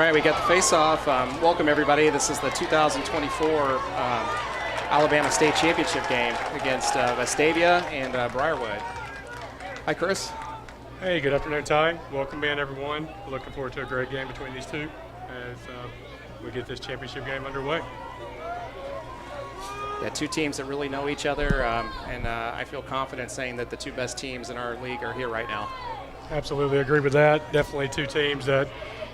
right, we got the face-off. Welcome, everybody. This is the 2024 Alabama State Championship game against Vestavia and Briarwood. Hi, Chris. Hey, good afternoon, Ty. Welcome in, everyone. Looking forward to a great game between these two as we get this championship game underway. Yeah, two teams that really know each other, and I feel confident saying that the two best teams in our league are here right now. Absolutely agree with that. Definitely two teams that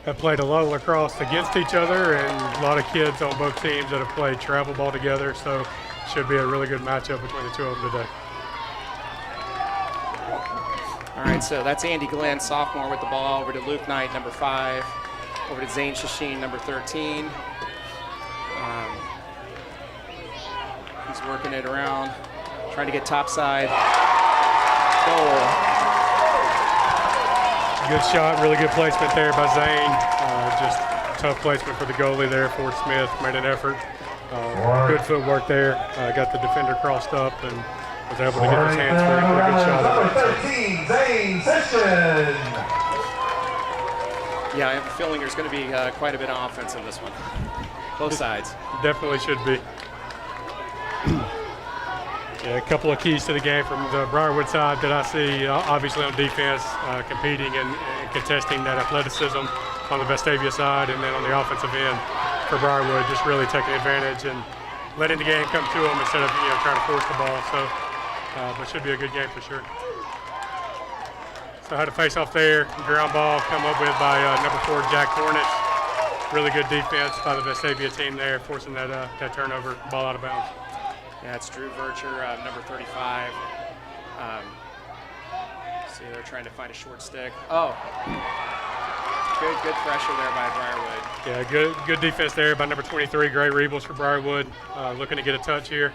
have played a lot of lacrosse against each other, and a lot of kids on both teams that have played travel ball together, so should be a really good matchup between the two of them today. All right, so that's Andy Glenn, sophomore, with the ball. Over to Luke Knight, number 5. Over to Zane Shasheen, number 13. He's working it around, trying to get topside. Goal. Good shot, really good placement there by Zane. Just tough placement for the goalie there. Ford Smith made an effort. Good footwork there. Got the defender crossed up and was able to get his hands free for a good shot. Number 13, Zane Session. Yeah, I have a feeling there's going to be quite a bit of offense in this one. Both sides. Definitely should be. Yeah, a couple of keys to the game from the Briarwood side that I see, obviously on defense, competing and contesting that athleticism on the Vestavia side, and then on the offensive end for Briarwood, just really taking advantage and letting the game come to them instead of trying to force the ball. So, but should be a good game for sure. So had a face off there, ground ball come up with by number 4 Jack Cornish. Really good defense by the Vestavia team there, forcing that turnover, ball out of bounds. Yeah, it's Drew Vercher, number 35. See, they're trying to find a short stick. Oh, good pressure there by Briarwood. Yeah, good defense there by number 23, Gray Rebels for Briarwood. Looking to get a touch here.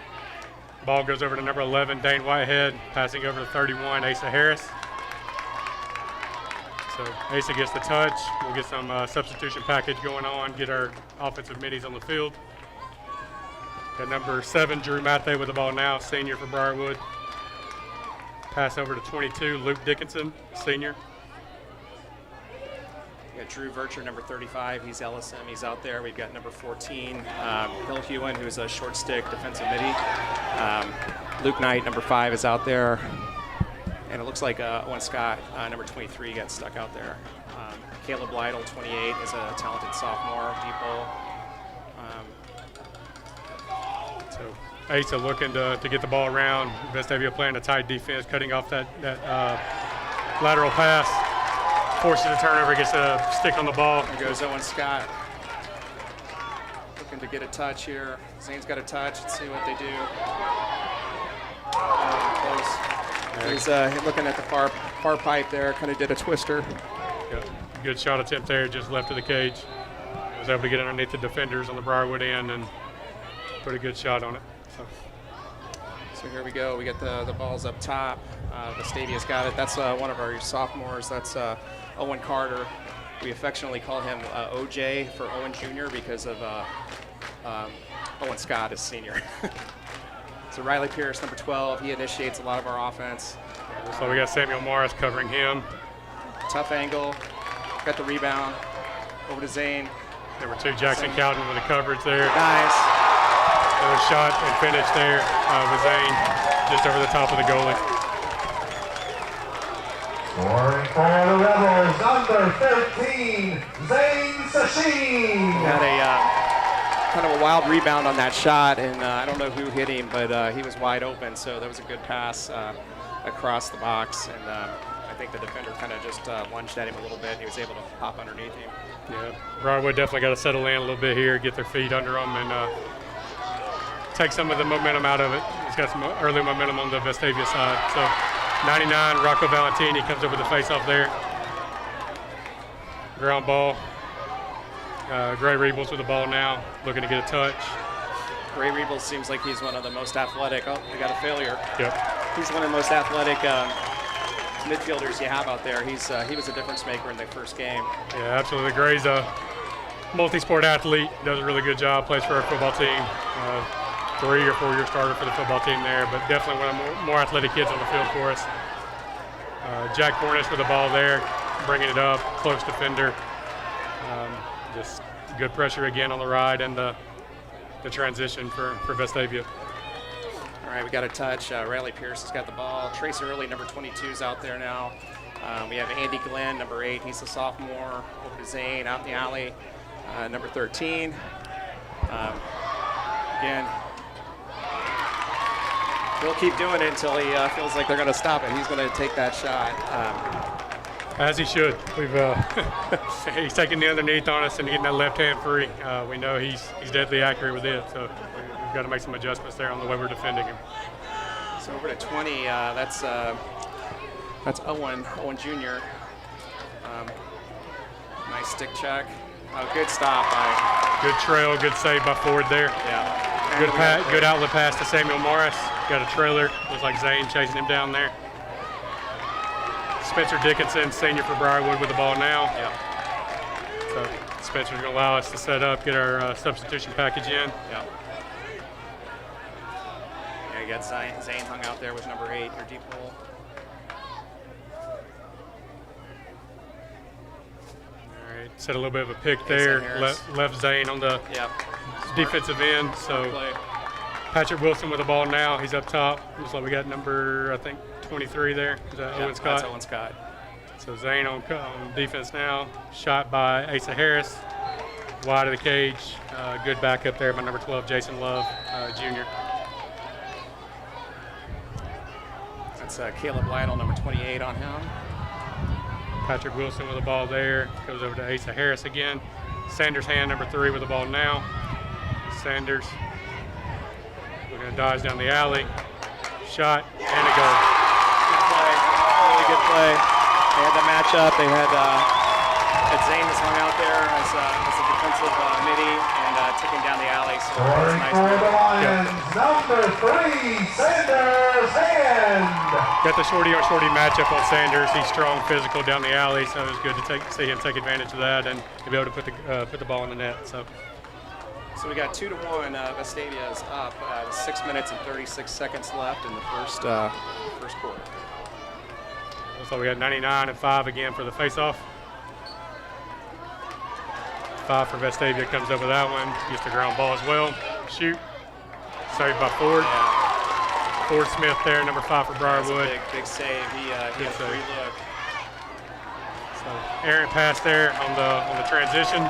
Ball goes over to number 11, Dane Whitehead, passing over to 31, Asa Harris. So Asa gets the touch. We'll get some substitution package going on, get our offensive middies on the field. Got number 7, Drew Mathey with the ball now, senior for Briarwood. Pass over to 22, Luke Dickinson, senior. We got Drew Vercher, number 35. He's LSM. He's out there. We've got number 14, Bill Hewen, who's a short stick defensive midi. Luke Knight, number 5, is out there. And it looks like Owen Scott, number 23, got stuck out there. Caleb Lytle, 28, is a talented sophomore, depot. So Asa looking to get the ball around. Vestavia playing a tight defense, cutting off that lateral pass. Forces a turnover, gets a stick on the ball. There goes Owen Scott. Looking to get a touch here. Zane's got a touch. Let's see what they do. Close. He's looking at the far pipe there. Kind of did a twister. Yeah, good shot attempt there, just left of the cage. Was able to get underneath the defenders on the Briarwood end and put a good shot on it. So here we go. We get the balls up top. Vestavia's got it. That's one of our sophomores. That's Owen Carter. We affectionately call him OJ for Owen Jr. because of Owen Scott is senior. So Riley Pierce, number 12. He initiates a lot of our offense. So we got Samuel Morris covering him. Tough angle. Got the rebound. Over to Zane. Number 2, Jackson Cowden with the coverage there. Nice. Another shot and finish there with Zane just over the top of the goalie. Scoring for the Rebels, number 13, Zane Session. Had a kind of a wild rebound on that shot, and I don't know who hit him, but he was wide open, so that was a good pass across the box, and I think the defender kind of just lunged at him a little bit, and he was able to pop underneath him. Yeah, Briarwood definitely got to settle in a little bit here, get their feet under them, and take some of the momentum out of it. He's got some early momentum on the Vestavia side. So 99, Rocco Valentini comes up with the face-off there. Ground ball. Gray Rebels with the ball now, looking to get a touch. Gray Rebels seems like he's one of the most athletic. Oh, we got a failure. Yep. He's one of the most athletic midfielders you have out there. He was a difference maker in the first game. Yeah, absolutely. Gray's a multi-sport athlete, does a really good job, plays for our football team. 3 or 4 year starter for the football team there, but definitely one of the more athletic kids on the field for us. Jack Cornish with the ball there, bringing it up, close defender. just good pressure again on the ride and the transition for Vestavia. All right, we got a touch. Riley Pierce has got the ball. Trace Early, number 22, is out there now. We have Andy Glenn, number 8. He's a sophomore. Over to Zane out in the alley, number 13. Again, he'll keep doing it until he feels like they're going to stop it. He's going to take that shot. As he should. We've he's taking the underneath on us and getting that left hand free. We know he's deadly accurate with it, so we've got to make some adjustments there on the way we're defending him. So over to 20. That's Owen Jr. Nice stick check. Good stop by. Good trail, good save by Ford there. Yeah. Good outlet pass to Samuel Morris. Got a trailer. Looks like Zane chasing him down there. Spencer Dickinson, senior for Briarwood, with the ball now. Yeah. So Spencer's going to allow us to set up, get our substitution package in. Yeah. Yeah, you got Zane hung out there with number 8, your deep hole. All right, set a little bit of a pick there. Left Zane on the defensive end. So Patrick Wilson with the ball now. He's up top. Looks like we got number, I think, 23 there. Is that Owen Scott? That's Owen Scott. So Zane on defense now. Shot by Asa Harris. Wide of the cage. Good backup there by number 12, Jason Love, Jr. That's Caleb Lytle, number 28 on him. Patrick Wilson with the ball there. Goes over to Asa Harris again. Sanders Hand, number 3, with the ball now. Sanders. We're going to dodge down the alley. Shot and a goal. Good play. Really good play. They had the matchup. They had Zane was hung out there as a defensive midi and took him down the alley. So Scoring nice for the play. Lions, number 3, Sanders Hand. Got the shorty-on-shorty matchup on Sanders. He's strong, physical down the alley, so it was good to see him take advantage of that and to be able to put the ball in the net. So we got 2-1. Vestavia is up. 6 minutes and 36 seconds left in the first quarter. So we got 99 and 5 again for the face-off. 5 for Vestavia comes up with that one. Gets the ground ball as well. Shoot. Saved by Ford. Yeah. Ford Smith there, number 5 for Briarwood. Big save. He had a free look. So errant pass there on the transition.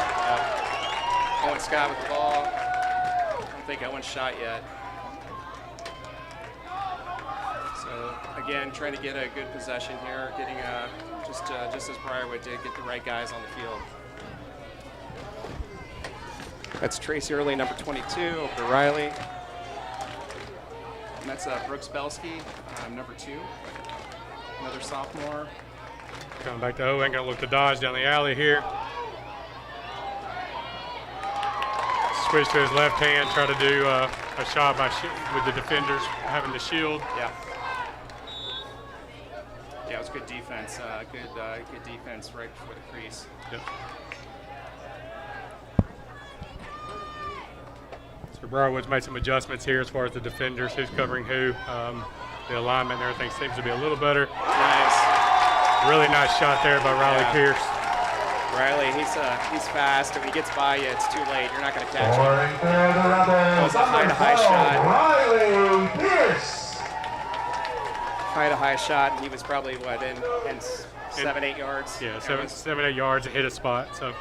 Owen Scott with the ball. I don't think Owen shot yet. So again, trying to get a good possession here, getting just as Briarwood did, get the right guys on the field. That's Tracy Early, number 22, over to Riley. And that's Brooks Belsky, number 2, another sophomore. Coming back to Owen, gonna look to dodge down the alley here. Switch to his left hand, try to do a shot with the defenders having the shield. Yeah. Yeah, it was good defense. Good defense right before the crease. Yep. So Briarwood's made some adjustments here as far as the defenders, who's covering who. The alignment and everything seems to be a little better. Nice. Really nice shot there by Riley Pierce. Riley, he's fast. If he gets by you, it's too late. You're not going to catch Scoring him. for the Rebels, That was a high number 12, shot. Riley Pierce. Quite a high shot, and he was probably, in 7, 8 yards? Yeah, 7, 8 yards and hit a spot. So.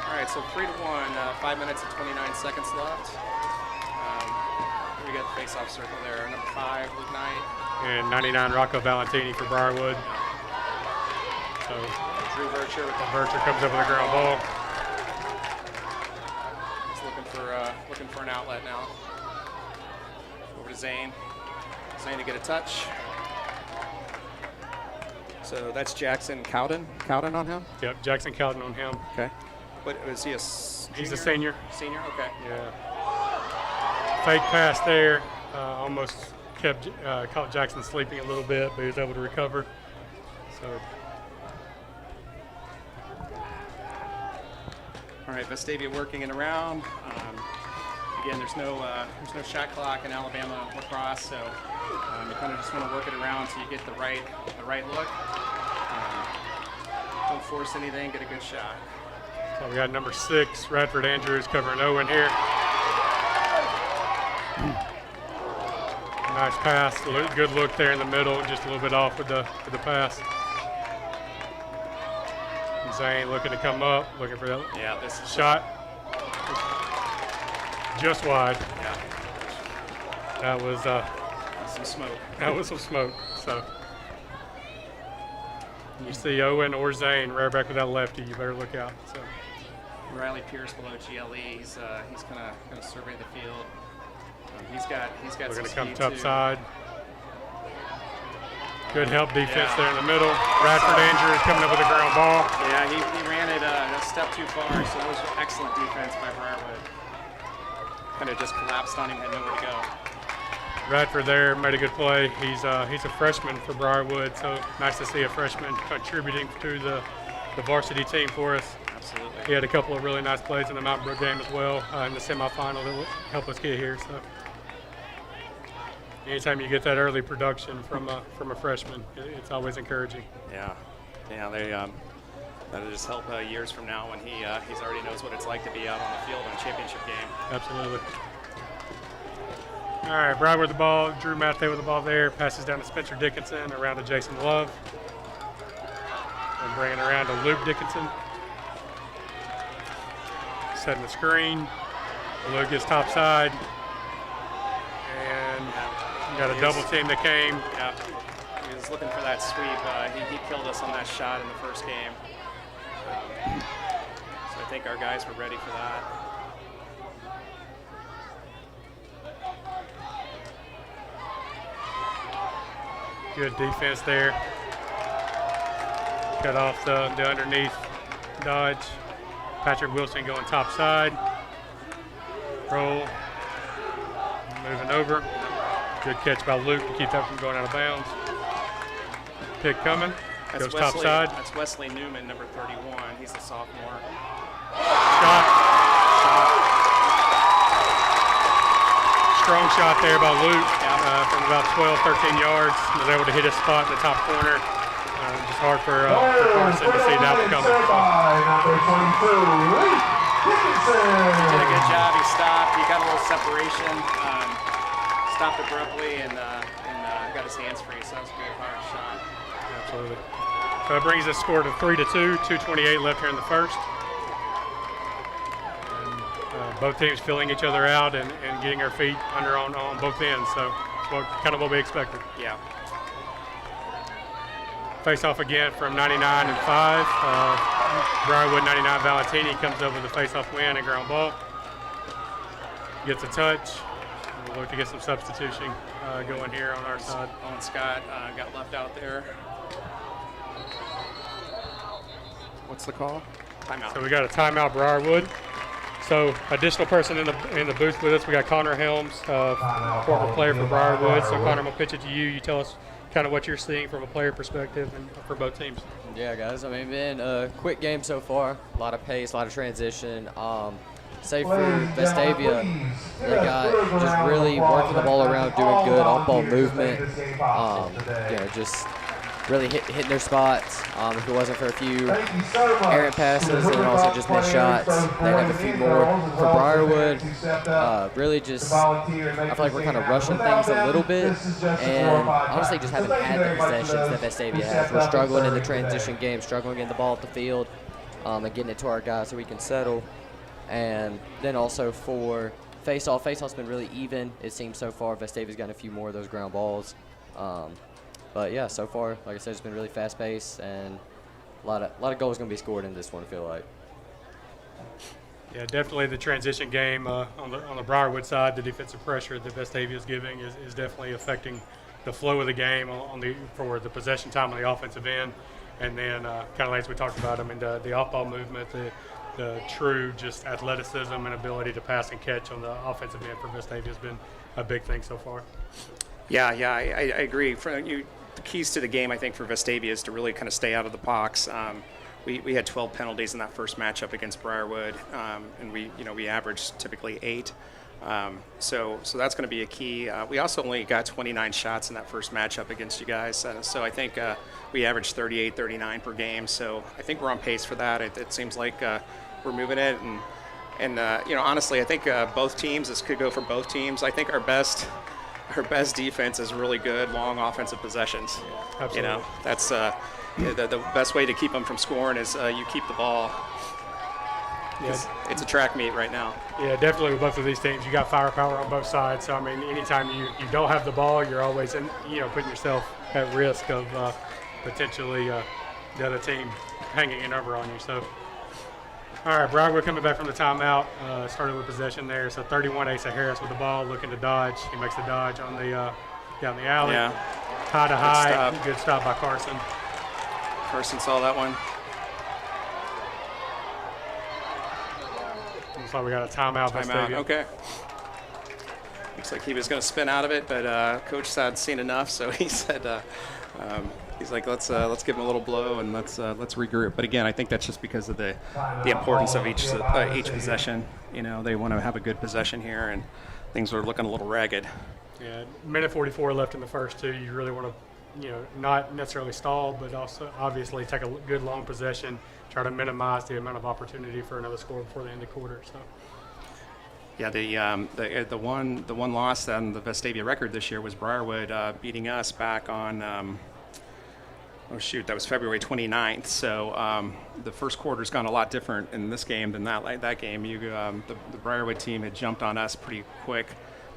All right, so 3-1, 5 minutes and 29 seconds left. We got the face-off circle there. Number 5, Luke Knight. And 99, Rocco Valentini for Briarwood. So Drew Vircher with the Vircher comes up with a ground ball. He's looking for an outlet now. Over to Zane. Zane to get a touch. So that's Jackson Cowden on him? Yep, Jackson Cowden on him. Okay. What is he, a junior? He's a senior. Senior, okay. Yeah. Fake pass there. Almost caught Jackson sleeping a little bit, but he was able to recover. So. All right, Vestavia working it around. Again, there's no shot clock in Alabama lacrosse, so you kind of just want to work it around so you get the right look. Don't force anything, get a good shot. So we got number 6, Radford Andrews, covering Owen here. Nice pass, good look there in the middle, just a little bit off with the pass. Zane looking to come up, looking for that this is shot. Just wide. Yeah. That was Some smoke. that was some smoke. So you see Owen or Zane right back with that lefty, you better look out. So Riley Pierce below GLE. He's gonna survey the field. He's got we're some gonna come speed tough too. side. Good help defense there in the middle. Radford Andrews coming up with a ground ball. Yeah, he ran it a step too far, so that was excellent defense by Briarwood. Kind of just collapsed on him, had nowhere to go. Radford there made a good play. He's a freshman for Briarwood, so nice to see a freshman contributing to the varsity team for us. Absolutely. He had a couple of really nice plays in the Mountain Brook game as well in the semifinal that helped us get here. So anytime you get that early production from a freshman, it's always encouraging. Yeah, they that'll just help years from now when he's already knows what it's like to be out on the field in a championship game. Absolutely. All right, Briarwood with the ball. Drew Mathey with the ball there. Passes down to Spencer Dickinson, around to Jason Love. And bringing it around to Luke Dickinson. Setting the screen. Luke gets top side. And got a double team that came. Yeah, he was looking for that sweep. He killed us on that shot in the first game. So I think our guys were ready for that. Good defense there. Cut off the underneath dodge. Patrick Wilson going top side. Roll. Moving over. Good catch by Luke to keep that from going out of bounds. Pick coming. Goes top side. That's Wesley Newman, number 31. He's the sophomore. Shot. Strong shot there by Luke from about 12, 13 yards. Was able to hit his spot in the top corner. Just hard for Carson to see that one coming. Number 22, Luke Dickinson. He did a good job. He stopped. He got a little separation. Stopped abruptly and got his hands free. So that was a good hard shot. Absolutely. So that brings the score to 3-2. 2:28 left here in the first. Both teams filling each other out and getting our feet under on both ends. So it's kind of what we expected. Yeah. Face off again from 99 and 5. Briarwood 99 Valentini comes up with a face off win and ground ball. Gets a touch. We'll look to get some substitution going here on our side. Owen Scott got left out there. What's the call? Timeout. So we got a timeout, Briarwood. So additional person in the booth with us, we got Connor Helms, former player for Briarwood. So Connor, I'm gonna pitch it to you. You tell us kind of what you're seeing from a player perspective and for both teams. Yeah, guys. I mean, been a quick game so far. A lot of pace, a lot of transition. Save for Vestavia, they got just really working the ball around, doing good off-ball movement. Just really hitting their spots. If it wasn't for a few errant passes and also just missed shots, they have a few more. For Briarwood, really just, I feel like we're kind of rushing things a little bit and honestly just haven't had the possessions that Vestavia has. We're struggling in the transition game, struggling getting the ball at the field and getting it to our guys so we can settle. And then also for face-off's been really even, it seems so far. Vestavia's gotten a few more of those ground balls. But yeah, so far, like I said, it's been really fast-paced and a lot of goals going to be scored in this one, I feel like. Yeah, definitely the transition game on the Briarwood side, the defensive pressure that Vestavia is giving is definitely affecting the flow of the game for the possession time on the offensive end. And then kind of like we talked about, I mean, the off-ball movement, the true just athleticism and ability to pass and catch on the offensive end for Vestavia has been a big thing so far. Yeah, I agree. The keys to the game, I think, for Vestavia is to really kind of stay out of the box. We had 12 penalties in that first matchup against Briarwood, and we averaged typically 8. So that's going to be a key. We also only got 29 shots in that first matchup against you guys. So I think we averaged 38, 39 per game. So I think we're on pace for that. It seems like we're moving it. And honestly, I think both teams, this could go for both teams. I think our best defense is really good long offensive possessions. Absolutely. That's the best way to keep them from scoring is you keep the ball. Yeah. It's a track meet right now. Yeah, definitely with both of these teams, you got firepower on both sides. So, I mean, anytime you don't have the ball, you're always putting yourself at risk of potentially the other team hanging a number on you. So, all right, Briarwood coming back from the timeout, started with possession there. So 31, Asa Harris with the ball, looking to dodge. He makes the dodge on the down the alley. Yeah. High to high. Good stop by Carson. Carson saw that one. Looks like we got a timeout. Timeout. Okay. Looks like he was going to spin out of it, but Coach had seen enough, so he said, he's like, let's give him a little blow and let's regroup. But again, I think that's just because of the importance of each possession. They want to have a good possession here, and things are looking a little ragged. Yeah, minute 44 left in the first two. You really want to, not necessarily stall, but also obviously take a good long possession. Try to minimize the amount of opportunity for another score before the end of the quarter. So. Yeah, the one loss on the Vestavia record this year was Briarwood beating us back on. That was February 29th. So the first quarter's gone a lot different in this game than that game. The Briarwood team had jumped on us pretty quick.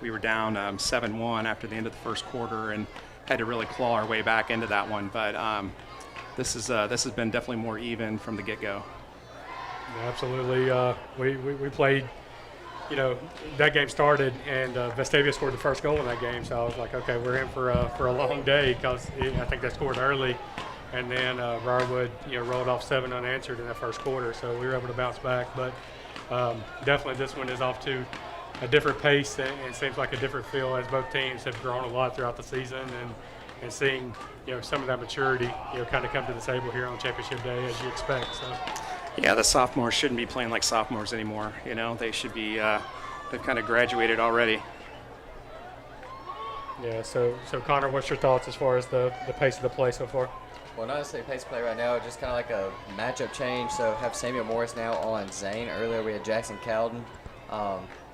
We were down 7-1 after the end of the first quarter and had to really claw our way back into that one. But this has been definitely more even from the get-go. Yeah, absolutely. We played. That game started and Vestavia scored the first goal in that game. So I was like, okay, we're in for a long day because I think they scored early, and then Briarwood rolled off 7 unanswered in that first quarter. So we were able to bounce back. But definitely this one is off to a different pace and seems like a different feel as both teams have grown a lot throughout the season and seeing some of that maturity kind of come to the table here on championship day as you expect. So. Yeah, the sophomores shouldn't be playing like sophomores anymore. They should be. They've kind of graduated already. Yeah. So Connor, what's your thoughts as far as the pace of the play so far? Well, not necessarily pace of play right now, just kind of like a matchup change. So have Samuel Morris now on Zane. Earlier we had Jackson Cowden.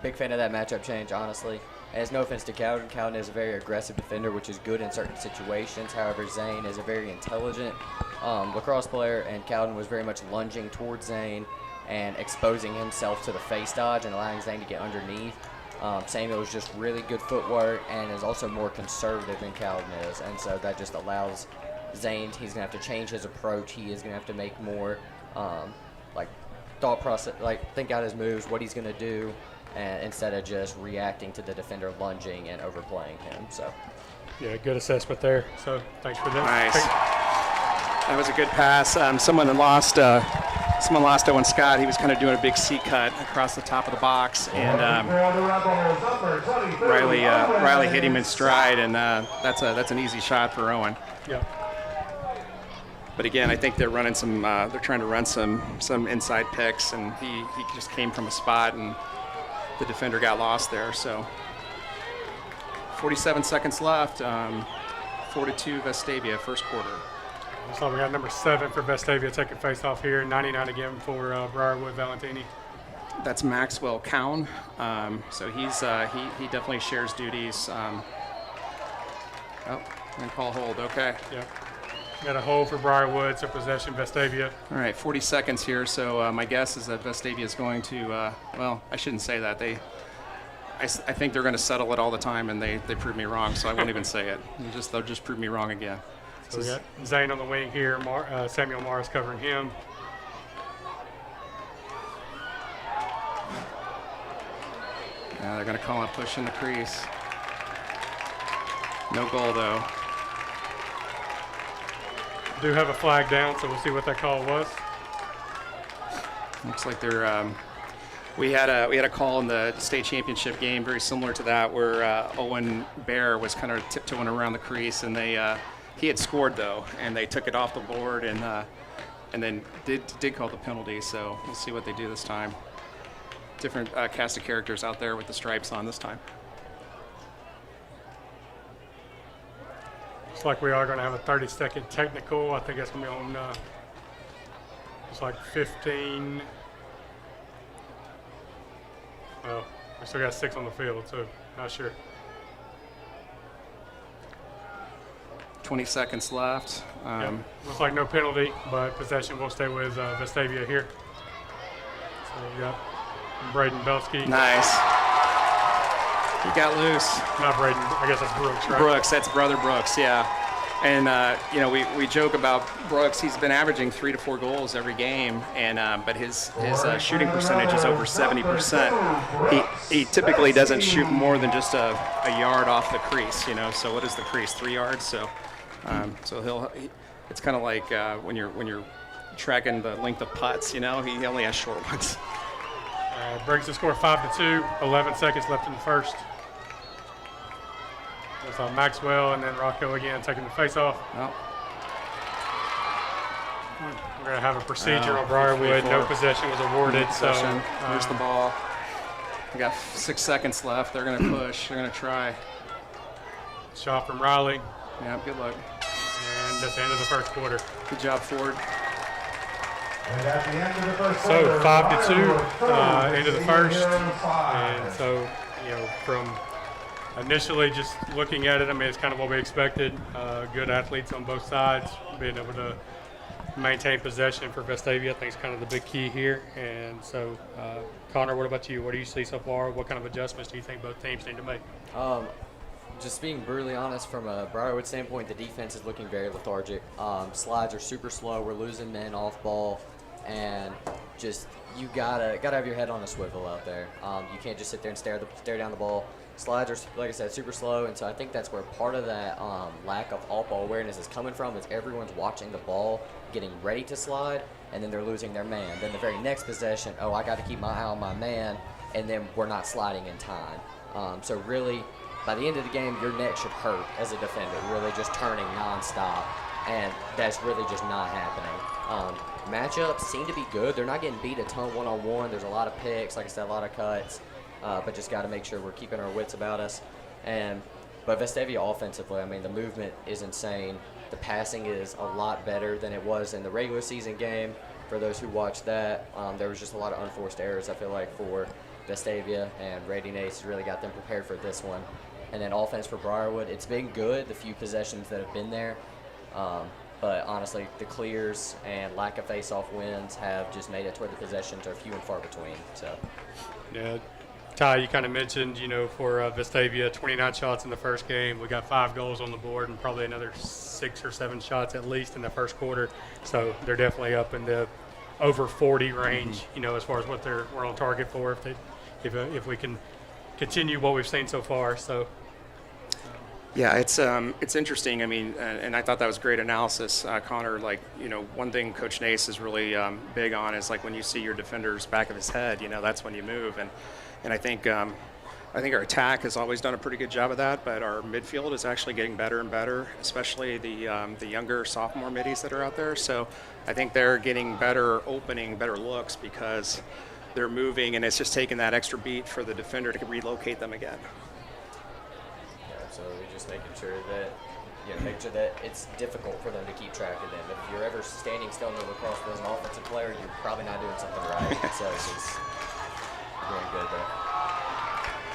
Big fan of that matchup change, honestly. And it's no offense to Cowden. Cowden is a very aggressive defender, which is good in certain situations. However, Zane is a very intelligent lacrosse player, and Cowden was very much lunging towards Zane and exposing himself to the face dodge and allowing Zane to get underneath. Samuel is just really good footwork and is also more conservative than Cowden is, and so that just allows Zane, he's going to have to change his approach. He is going to have to make more thought process, think out his moves, what he's going to do, and instead of just reacting to the defender lunging and overplaying him. So, yeah, good assessment there. So thanks for that. Nice. That was a good pass. Someone lost Owen Scott. He was kind of doing a big seat cut across the top of the box, and Riley hit him in stride, and that's an easy shot for Owen. Yeah. But again, I think they're running some. They're trying to run some inside picks, and he just came from a spot, and the defender got lost there. So 47 seconds left. 4-2 Vestavia, first quarter. So we got number 7 for Vestavia taking face off here. 99 again for Briarwood Valentini. That's Maxwell Cowan. So he's he definitely shares duties. And call hold. Okay. Yeah. Got a hold for Briarwood, so possession Vestavia. All right, 40 seconds here. So my guess is that Vestavia is going to. Well, I shouldn't say that. I think they're going to settle it all the time, and they prove me wrong. So I won't even say it. They'll just prove me wrong again. So we got Zane on the wing here. Samuel Morris covering him. Yeah, they're going to call a push in the crease. No goal though. Do have a flag down, so we'll see what that call was. Looks like they're. We had a call in the state championship game very similar to that, where Owen Bear was kind of tiptoeing around the crease, and he had scored though, and they took it off the board, and then did call the penalty. So we'll see what they do this time. different cast of characters out there with the stripes on this time. Looks like we are going to have a 30-second technical. I think that's going to be on, it's like 15. Well, we still got 6 on the field, so not sure. 20 seconds left. Yep. Looks like no penalty, but possession will stay with Vestavia here. So we got Braden Belsky. Nice. He got loose. Not Braden, I guess that's Brooks, right? Brooks, that's brother Brooks, yeah. And you know, we joke about Brooks. He's been averaging 3 to 4 goals every game, and but his shooting percentage is over 70%. He typically doesn't shoot more than just a yard off the crease, you know. So what is the crease? 3 yards. So it's kind of like when you're tracking the length of putts, you know. He only has short ones. Brings the score 5-2. 11 seconds left in the first. That's on Maxwell, and then Rocco again taking the face-off. Oh. We're going to have a procedure on Briarwood. No possession was awarded. Possession. So Here's the ball. We got 6 seconds left. They're going to push. They're going to try. Shot from Riley. Yeah, good luck. And that's the end of the first quarter. Good job, Ford. And at the end of the first So quarter, 5-2, end of the first. five. And so, you know, from initially just looking at it, I mean, it's kind of what we expected. Good athletes on both sides, being able to maintain possession for Vestavia, I think is kind of the big key here. And so, Connor, what about you? What do you see so far? What kind of adjustments do you think both teams need to make? Just being brutally honest, from a Briarwood standpoint, the defense is looking very lethargic. Slides are super slow. We're losing men off ball, and just you gotta have your head on a swivel out there. You can't just sit there and stare down the ball. Slides are, like I said, super slow, and so I think that's where part of that lack of off-ball awareness is coming from. Is everyone's watching the ball, getting ready to slide, and then they're losing their man. Then the very next possession, oh, I got to keep my eye on my man, and then we're not sliding in time. So really, by the end of the game, your neck should hurt as a defender, really just turning nonstop, and that's really just not happening. Matchups seem to be good. They're not getting beat a ton one-on-one. There's a lot of picks, like I said, a lot of cuts, but just got to make sure we're keeping our wits about us. But Vestavia offensively, I mean, the movement is insane. The passing is a lot better than it was in the regular season game. For those who watched that, there was just a lot of unforced errors, I feel like, for Vestavia, and Rating Ace really got them prepared for this one. And then offense for Briarwood, it's been good, the few possessions that have been there. But honestly, the clears and lack of face-off wins have just made it to where the possessions are few and far between. So, Yeah, Ty, you kind of mentioned, you know, for Vestavia, 29 shots in the first game. We got 5 goals on the board and probably another 6 or 7 shots at least in the first quarter. So they're definitely up in the over 40 range, you know, as far as what we're on target for if we can continue what we've seen so far. So. Yeah, it's interesting. I mean, and I thought that was great analysis, Connor. Like, you know, one thing Coach Nace is really big on is like when you see your defender's back of his head, you know, that's when you move. And I think our attack has always done a pretty good job of that, but our midfield is actually getting better and better, especially the younger sophomore middies that are out there. So I think they're getting better opening, better looks because they're moving, and it's just taking that extra beat for the defender to relocate them again. so we're just making sure that it's difficult for them to keep track of them. If you're ever standing still in the lacrosse as an offensive player, you're probably not doing something right. So it's doing good there.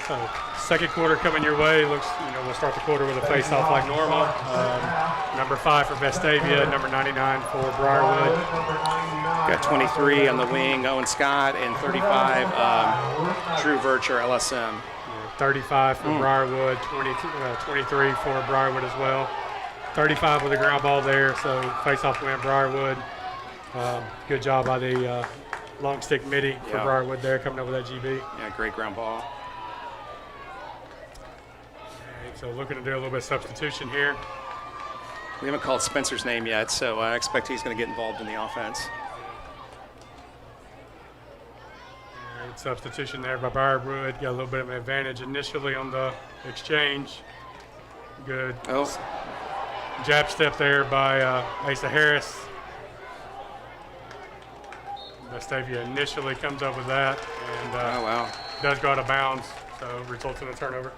So second quarter coming your way. Looks, we'll start the quarter with a face-off like normal. Number 5 for Vestavia, number 99 for Briarwood. Got 23 on the wing, Owen Scott, and 35, Drew Vircher, LSM. 35 for Briarwood, 23 for Briarwood as well. 35 with a ground ball there, so face-off win Briarwood. Good job by the long stick midi for Briarwood there, coming up with that GB. Yeah, great ground ball. So looking to do a little bit of substitution here. We haven't called Spencer's name yet, so I expect he's going to get involved in the offense. All right, substitution there by Briarwood. Got a little bit of an advantage initially on the exchange. Good. Oh. Jab step there by Asa Harris. Vestavia initially comes up with that and Oh, wow. does go out of bounds, so results in a turnover.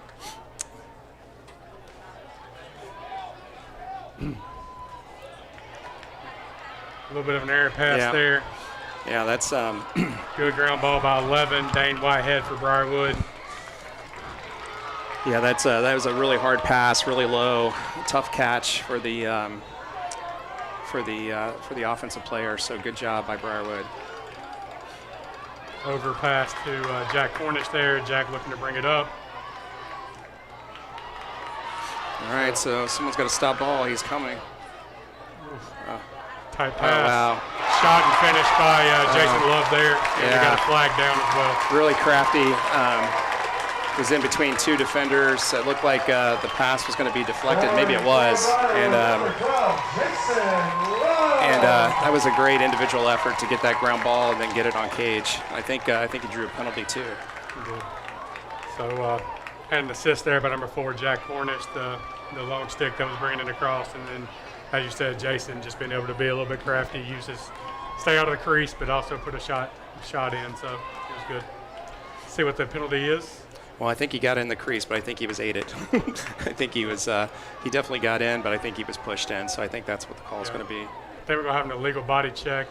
A little bit of an error pass Yeah. there. Yeah, that's Good ground ball by 11. Dane Whitehead for Briarwood. yeah, that was a really hard pass, really low, tough catch for the offensive player. So good job by Briarwood. Over pass to Jack Cornish there. Jack looking to bring it up. All right, so someone's got to stop ball. He's coming. Tight Oh, pass. wow. Shot and finish by Jason Love there. And we Yeah. got a flag down as well. Really crafty. Was in between two defenders. It looked like the pass was going to be deflected. Maybe it was. And that was a great individual effort to get that ground ball and then get it on cage. I think he drew a penalty too. He did. So had an assist there by number 4, Jack Cornish, the long stick that was bringing it across. And then, as you said, Jason just been able to be a little bit crafty, stay out of the crease, but also put a shot in. So it was good. See what the penalty is. Well, I think he got in the crease, but I think he was aided. I think he was. He definitely got in, but I think he was pushed in. So I think that's what the call is going to be. They were going to have an illegal body check,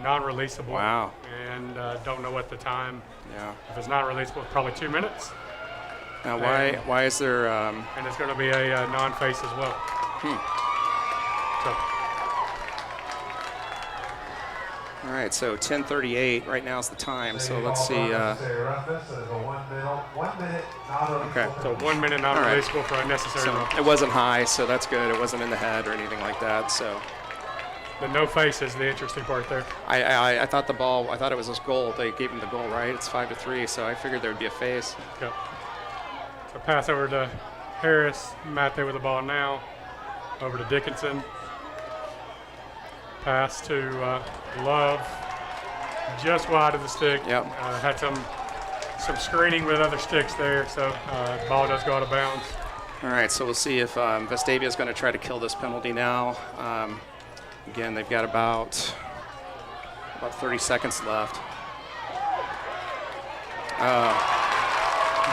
non-releasable. Wow. And don't know what the time. Yeah. If it's not releasable, it's probably 2 minutes. Now, why is there? And it's going to be a non-face as well. All right, so 10:38 right now is the time. So let's see. Okay. So 1 minute non-releasable for unnecessary So roughness. it wasn't high, so that's good. It wasn't in the head or anything like that. So The no face is the interesting part there. I thought I thought it was this goal. They gave him the goal, right? It's 5-3, so I figured there would be a face. Yep. So pass over to Harris. Matt there with the ball now. Over to Dickinson. Pass to Love. Just wide of the stick. Yep. Had some screening with other sticks there, so ball does go out of bounds. All right, so we'll see if Vestavia is going to try to kill this penalty now. Again, they've got about 30 seconds left.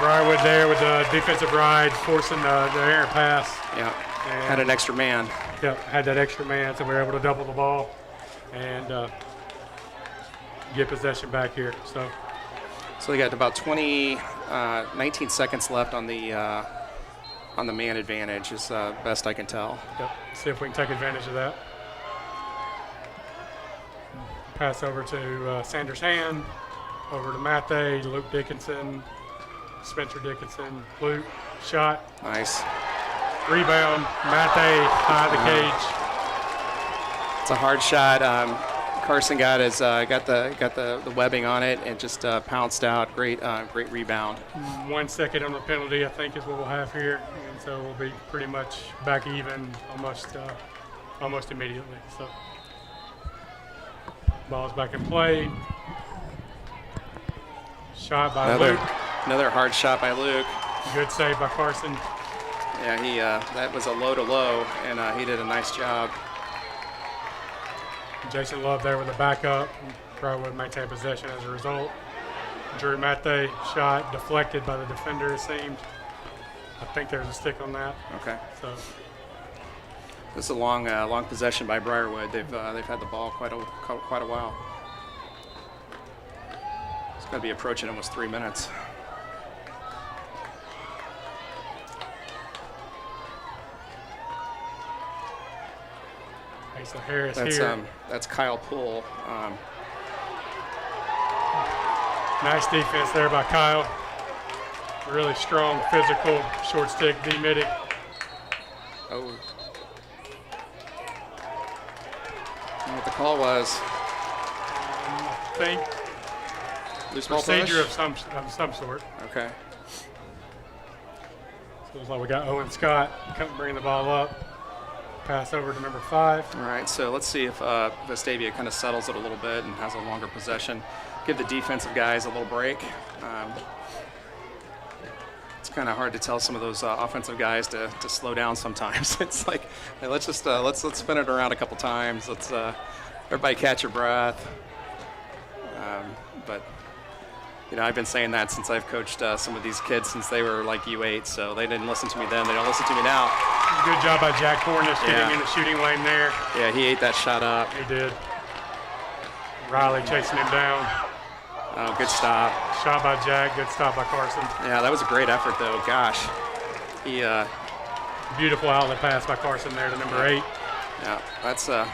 Briarwood there with the defensive ride, forcing the errant pass. Yeah, And had an extra man. Yep, had that extra man, so we were able to double the ball and get possession back here. So they got about 19 seconds left on the man advantage, is best I can tell. yep, see if we can take advantage of that. Pass over to Sanders Hand, over to Matte, Luke Dickinson, Spencer Dickinson, Luke, shot, Nice. rebound, Matte, high the cage. It's a hard shot. Carson got the webbing on it and just pounced out. Great rebound. 1 second on the penalty, I think, is what we'll have here, and so we'll be pretty much back even almost immediately. So ball's back in play. Shot by Luke. Another hard shot by Luke. Good save by Carson. Yeah, he that was a low to low, and he did a nice job. Jason Love there with the backup. Probably would maintain possession as a result. Drew Matte shot deflected by the defender, it seemed. I think there's a stick on that. Okay. So This is a long possession by Briarwood. They've had the ball quite a while. It's got to be approaching almost 3 minutes. Asa Harris here. That's Kyle Poole. Nice defense there by Kyle. Really strong, physical, short stick, D-midic. Oh. I don't know what the call was. I think Loose ball procedure push? of some sort. Okay. So it's like we got Owen Scott bringing the ball up. Pass over to number 5. All right, so let's see if Vestavia kind of settles it a little bit and has a longer possession. Give the defensive guys a little break. It's kind of hard to tell some of those offensive guys to slow down sometimes. It's like, hey, let's just let's spin it around a couple times. Let's everybody catch your breath. But you know, I've been saying that since I've coached some of these kids since they were like U8, so they didn't listen to me then. They don't listen to me now. Good job by Jack Cornish getting in the shooting lane there. Yeah, he ate that shot up. He did. Riley chasing him down. Oh, good stop. Shot by Jack, good stop by Carson. Yeah, that was a great effort, though. Gosh. He, beautiful outlet pass by Carson there to number 8. Yeah, that's all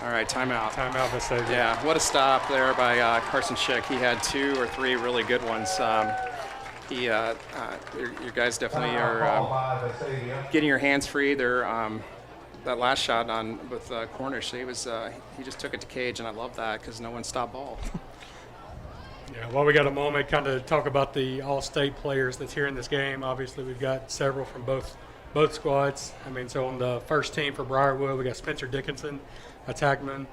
right, timeout. Timeout, Vestavia. Yeah, what a stop there by Carson Schick. He had 2 or 3 really good ones. Your guys definitely are getting your hands free. They're that last shot with Cornish, he just took it to cage, and I love that because no one stopped ball. Yeah, well, we got a moment kind of talk about the all-state players that's here in this game. Obviously, we've got several from both squads. I mean, so on the first team for Briarwood, we got Spencer Dickinson, attackman,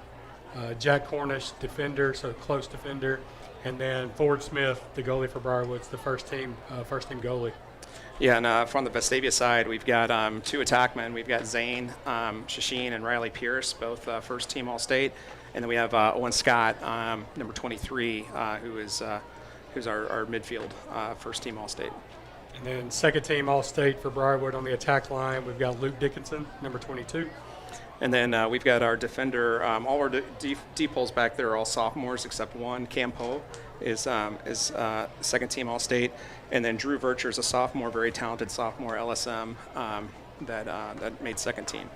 Jack Cornish, defender, so close defender, and then Ford Smith, the goalie for Briarwood's the first team goalie. Yeah, and from the Vestavia side, we've got 2 attackmen. We've got Zane Shashin and Riley Pierce, both first team All-State. And then we have Owen Scott, number 23, who's our midfield first team All-State. And then second team All-State for Briarwood on the attack line, we've got Luke Dickinson, number 22. And then we've got our defender. All our deep holes back there are all sophomores except one. Cam Poe is second team All-State. And then Drew Vircher is a sophomore, very talented sophomore LSM that made second team.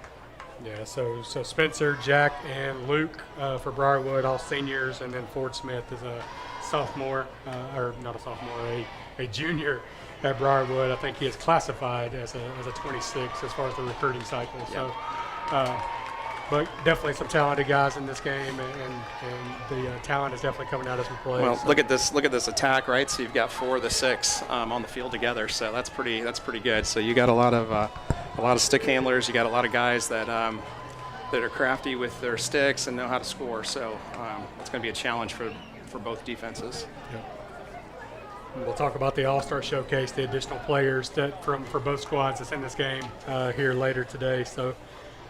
Yeah, so Spencer, Jack, and Luke for Briarwood, all seniors, and then Ford Smith is a sophomore, or not a sophomore, a junior at Briarwood. I think he is classified as a 26 as far as the recruiting cycle. Yep. So, but definitely some talented guys in this game, and the talent is definitely coming out as we play. Well, so. Look at this attack, right? So you've got 4 of the 6 on the field together. So that's pretty good. So you got a lot of stick handlers. You got a lot of guys that are crafty with their sticks and know how to score. So it's going to be a challenge for both defenses. Yeah. We'll talk about the All-Star Showcase, the additional players for both squads that's in this game here later today. So,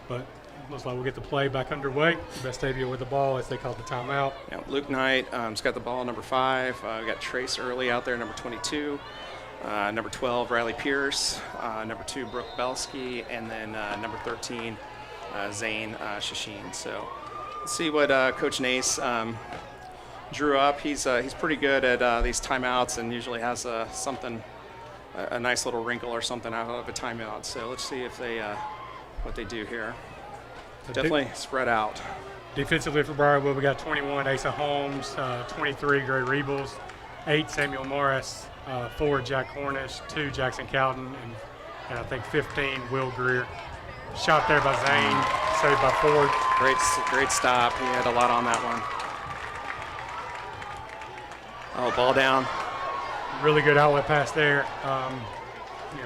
but looks like we'll get the play back underway. Vestavia with the ball as they call the timeout. Yeah, Luke Knight has got the ball, number 5. We got Trace Early out there, number 22. Number 12, Riley Pierce. Number 2, Brooke Belsky. And then number 13, Zane Shashin. So let's see what Coach Nace drew up. He's pretty good at these timeouts and usually has a nice little wrinkle or something out of a timeout. So let's see if what they do here. Definitely spread out. Defensively for Briarwood, we got 21, Asa Holmes, 23, Gray Rebels, 8, Samuel Morris, 4, Jack Cornish, 2, Jackson Cowden, and I think 15, Will Greer. Shot there by Zane, saved by Ford. Great stop. He had a lot on that one. Oh, ball down. Really good outlet pass there. A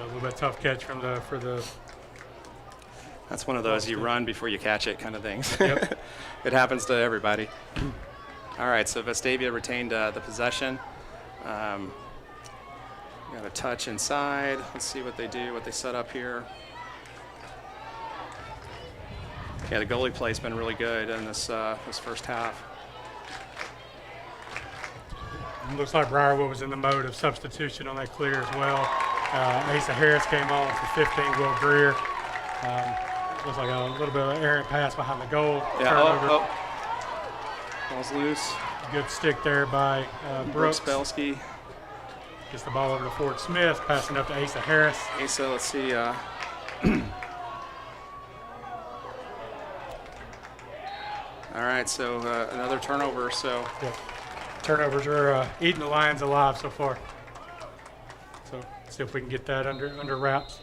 little bit tough catch for the. That's one of those you run before you catch it kind of things. Yep. It happens to everybody. All right, so Vestavia retained the possession. Got a touch inside. Let's see what they do, what they set up here. Yeah, the goalie play's been really good in this first half. Looks like Briarwood was in the mode of substitution on that clear as well. Asa Harris came on for 15, Will Greer. Looks like a little bit of an errant pass behind the goal. Yeah, ball's loose. Good stick there by Brooks. Belsky. Gets the ball over to Ford Smith, passing up to Asa Harris. Asa, let's see. All right, so another turnover. So yeah. Turnovers are eating the Lions alive so far. So see if we can get that under wraps.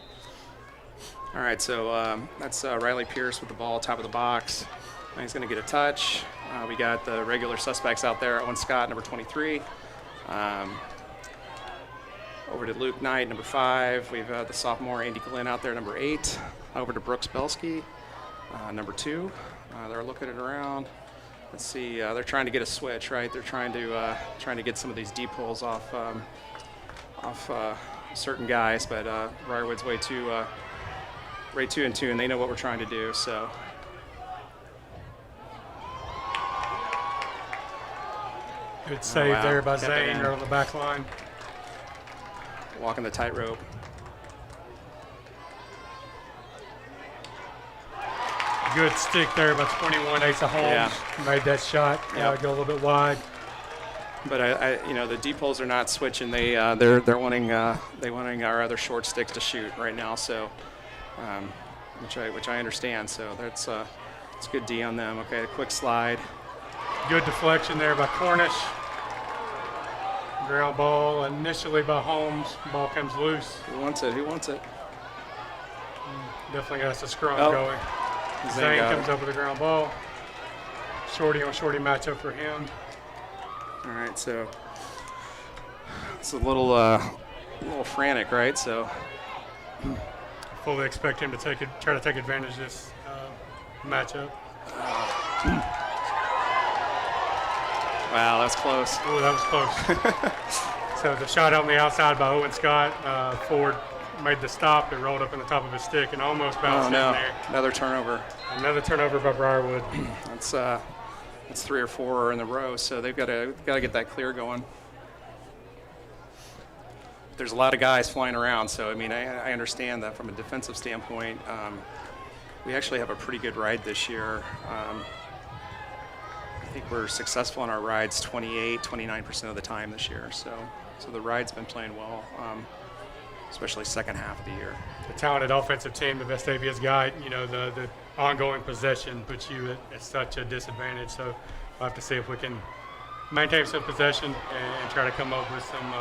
All right, so that's Riley Pierce with the ball, top of the box. Now he's going to get a touch. We got the regular suspects out there. Owen Scott, number 23. Over to Luke Knight, number 5. We've the sophomore Andy Glenn out there, number 8. Over to Brooks Belsky, number 2. They're looking it around. Let's see. They're trying to get a switch, right? They're trying to get some of these deep holes off certain guys, but Briarwood's way too in tune. They know what we're trying to do. So Good save wow. there by Kept it Zane in. right on the back line. Walking the tightrope. Good stick there by 21, Asa Holmes. Yeah. Made that shot Yep. go a little bit wide. But the deep holes are not switching. They're wanting our other short sticks to shoot right now. So, which I understand. So it's good D on them. Okay, a quick slide. Good deflection there by Cornish. Ground ball initially by Holmes. Ball comes loose. Who wants it? Who wants it? Definitely got the scrum Oh. going. Zane comes up with a ground ball. Shorty on shorty matchup for him. All right, so it's a little frantic, right? So Fully expect him to try to take advantage of this matchup. wow, that's close. Oh, that was close. So the shot on the outside by Owen Scott. Ford made the stop. It rolled up in the top of his stick and almost bounced Oh no, in there. another turnover. Another turnover by Briarwood. That's 3 or 4 in the row. So they've got to get that clear going. There's a lot of guys flying around, so I mean I understand that from a defensive standpoint. We actually have a pretty good ride this year. I think we're successful in our rides 29% of the time this year. So the ride's been playing well, especially second half of the year. The talented offensive team that Vestavia's got, the ongoing possession puts you at such a disadvantage. So we'll have to see if we can maintain some possession and try to come up with some,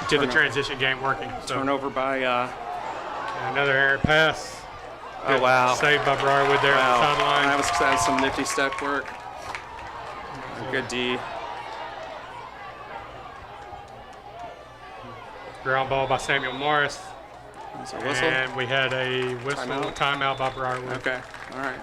get the transition game working. So Turnover by. another errant pass. Oh wow! Saved by Briarwood there on the sideline. That was some nifty step work. Good D. Ground ball by Samuel Morris. That's a whistle. And we had a whistle Timeout? timeout by Briarwood. Okay. All right.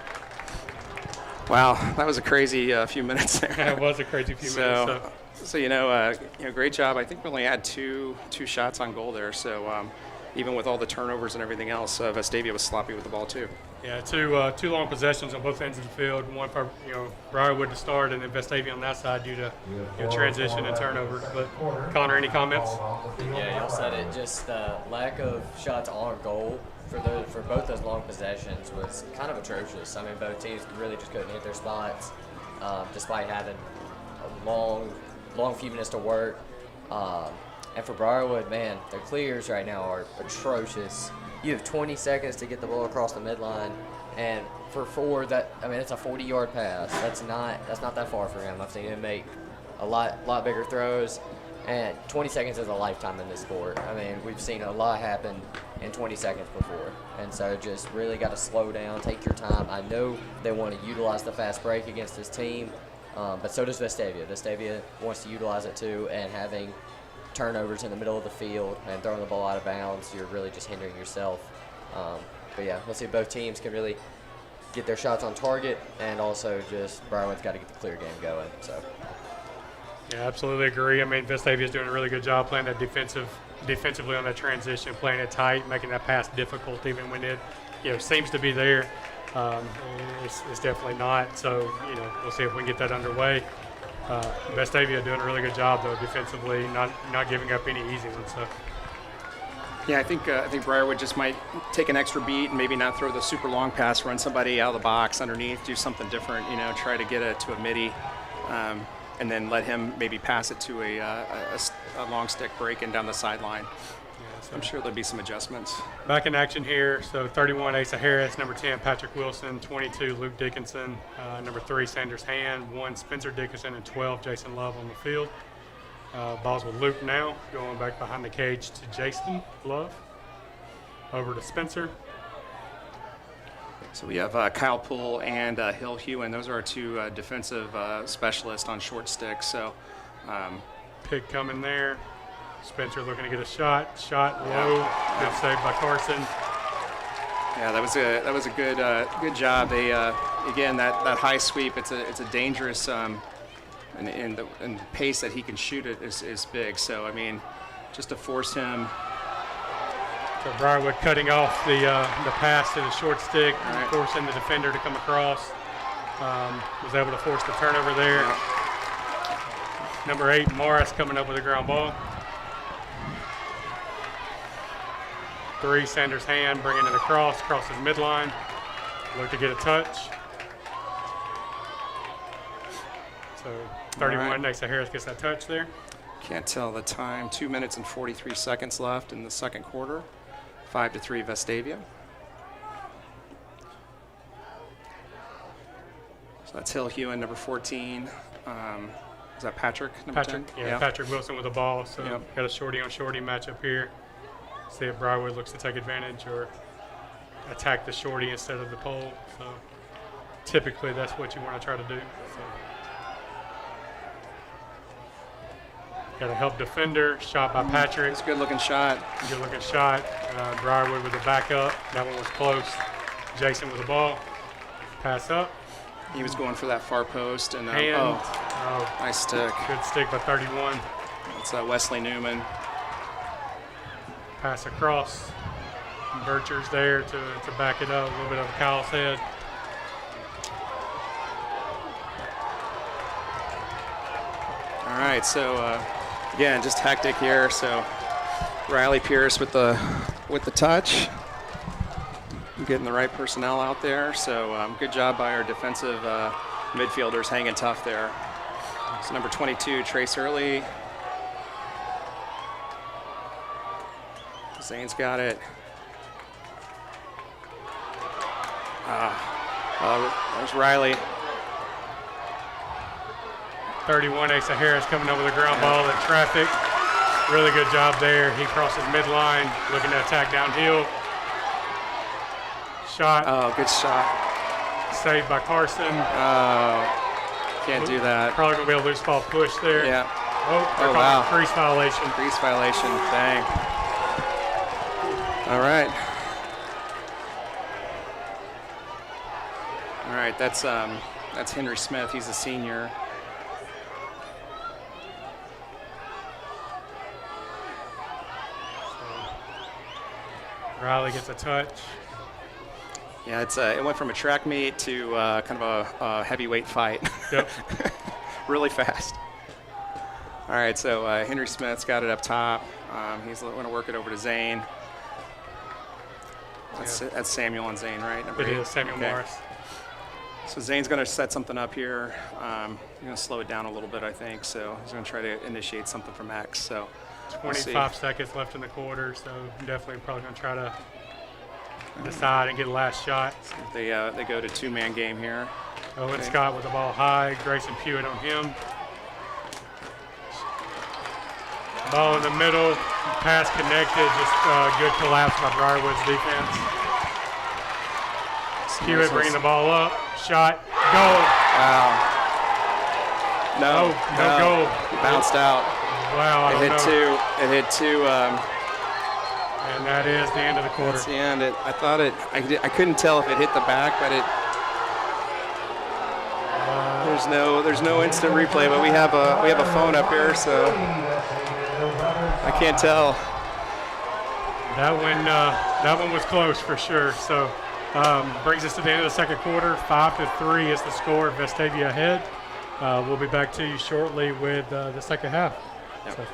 Wow, that was a crazy few minutes there. It was a crazy few minutes. So great job. I think we only had two shots on goal there. So even with all the turnovers and everything else, Vestavia was sloppy with the ball too. Yeah, two long possessions on both ends of the field. One for Briarwood to start, and then Vestavia on that side due to transition and turnovers. But Connor, any comments? Yeah, y'all said it. Just lack of shots on goal for both those long possessions was kind of atrocious. I mean, both teams really just couldn't hit their spots, despite having a long few minutes to work. And for Briarwood, man, their clears right now are atrocious. You have 20 seconds to get the ball across the midline, and for Ford, it's a 40-yard pass. That's not that far for him. I've seen him make a lot bigger throws, and 20 seconds is a lifetime in this sport. I mean, we've seen a lot happen in 20 seconds before, and so just really got to slow down, take your time. I know they want to utilize the fast break against this team, but so does Vestavia. Vestavia wants to utilize it too, and having turnovers in the middle of the field and throwing the ball out of bounds, you're really just hindering yourself. But yeah, let's see if both teams can really get their shots on target, and also just Briarwood's got to get the clear game going. So. Yeah, absolutely agree. I mean, Vestavia's doing a really good job playing that defensively on that transition, playing it tight, making that pass difficult even when it seems to be there. It's definitely not. So we'll see if we can get that underway. Vestavia doing a really good job though defensively, not giving up any easy ones. So. Yeah, I think Briarwood just might take an extra beat and maybe not throw the super long pass, run somebody out of the box underneath, do something different. Try to get it to a midi, and then let him maybe pass it to a long stick breaking down the sideline. Yeah, so I'm sure there'll be some adjustments. Back in action here. So 31, Asa Harris. Number 10, Patrick Wilson. 22, Luke Dickinson. Number 3, Sanders Hand. 1, Spencer Dickinson. And 12, Jason Love on the field. Ball's with Luke now. Going back behind the cage to Jason Love. Over to Spencer. So we have Kyle Poole and Hill Hewen. Those are our two defensive specialists on short sticks. So Pick coming there. Spencer looking to get a shot. Shot low. Good save by Carson. yeah, that was a good job. They again that high sweep. It's a dangerous and the pace that he can shoot it is big. So I mean, just to force him. So Briarwood cutting off the pass to the short stick, Right. forcing the defender to come across. Was able to force the turnover there. Number 8, Morris, coming up with a ground ball. 3, Sanders' hand, bringing it across his midline. Look to get a touch. So 31, Asa Harris gets that touch there. Can't tell the time. 2 minutes and 43 seconds left in the second quarter. 5-3 Vestavia. So that's Hill Hewen, number 14. Is that Patrick, number 10? Yeah, Patrick Wilson with the ball. So Yep. got a shorty on shorty matchup here. See if Briarwood looks to take advantage or attack the shorty instead of the pole. So typically that's what you want to try to do. So. Got a help defender, shot by Patrick. It's a good looking shot. Good looking shot. Briarwood with the backup. That one was close. Jason with the ball. Pass up. He was going for that far post. And, nice stick. Good stick by 31. It's Wesley Newman. Pass across. Bircher's there to back it up. A little bit of Kyle's head. All right, so again, just hectic here. So Riley Pierce with the touch, getting the right personnel out there. So good job by our defensive midfielders hanging tough there. So number 22, Trace Early. Zane's got it. There's Riley. 31, Asa Harris coming up with a ground ball in traffic. Really good job there. He crosses midline, looking to attack downhill. Shot. Oh, good shot. Saved by Carson. Can't do that. Probably going to be a loose ball push there. Yeah. Oh, wow. Crease violation. Crease violation. Dang. All right. All right, that's Henry Smith. He's a senior. Riley gets a touch. Yeah, it went from a track meet to kind of a heavyweight fight. Yep. Really fast. All right, so Henry Smith's got it up top. He's going to work it over to Zane. That's Samuel and Zane, right? It is Samuel Morris. So Zane's going to set something up here. He's going to slow it down a little bit, I think. So he's going to try to initiate something from X. So 25 seconds left in the quarter, so definitely probably going to try to decide and get the last shot. So they go to two-man game here. Owen Scott with the ball high. Grayson Pewitt on him. Ball in the middle. Pass connected. Just good collapse by Briarwood's defense. Pewitt bringing the ball up. Shot. Goal. Wow. No goal. He bounced out. Wow. It hit two. And that is the end of the quarter. That's the end. I couldn't tell if it hit the back, but there's no instant replay, but we have a phone up here, so I can't tell. That one was close for sure. So brings us to the end of the second quarter. 5-3 is the score. Vestavia ahead. We'll be back to you shortly with the second half. Yep. So.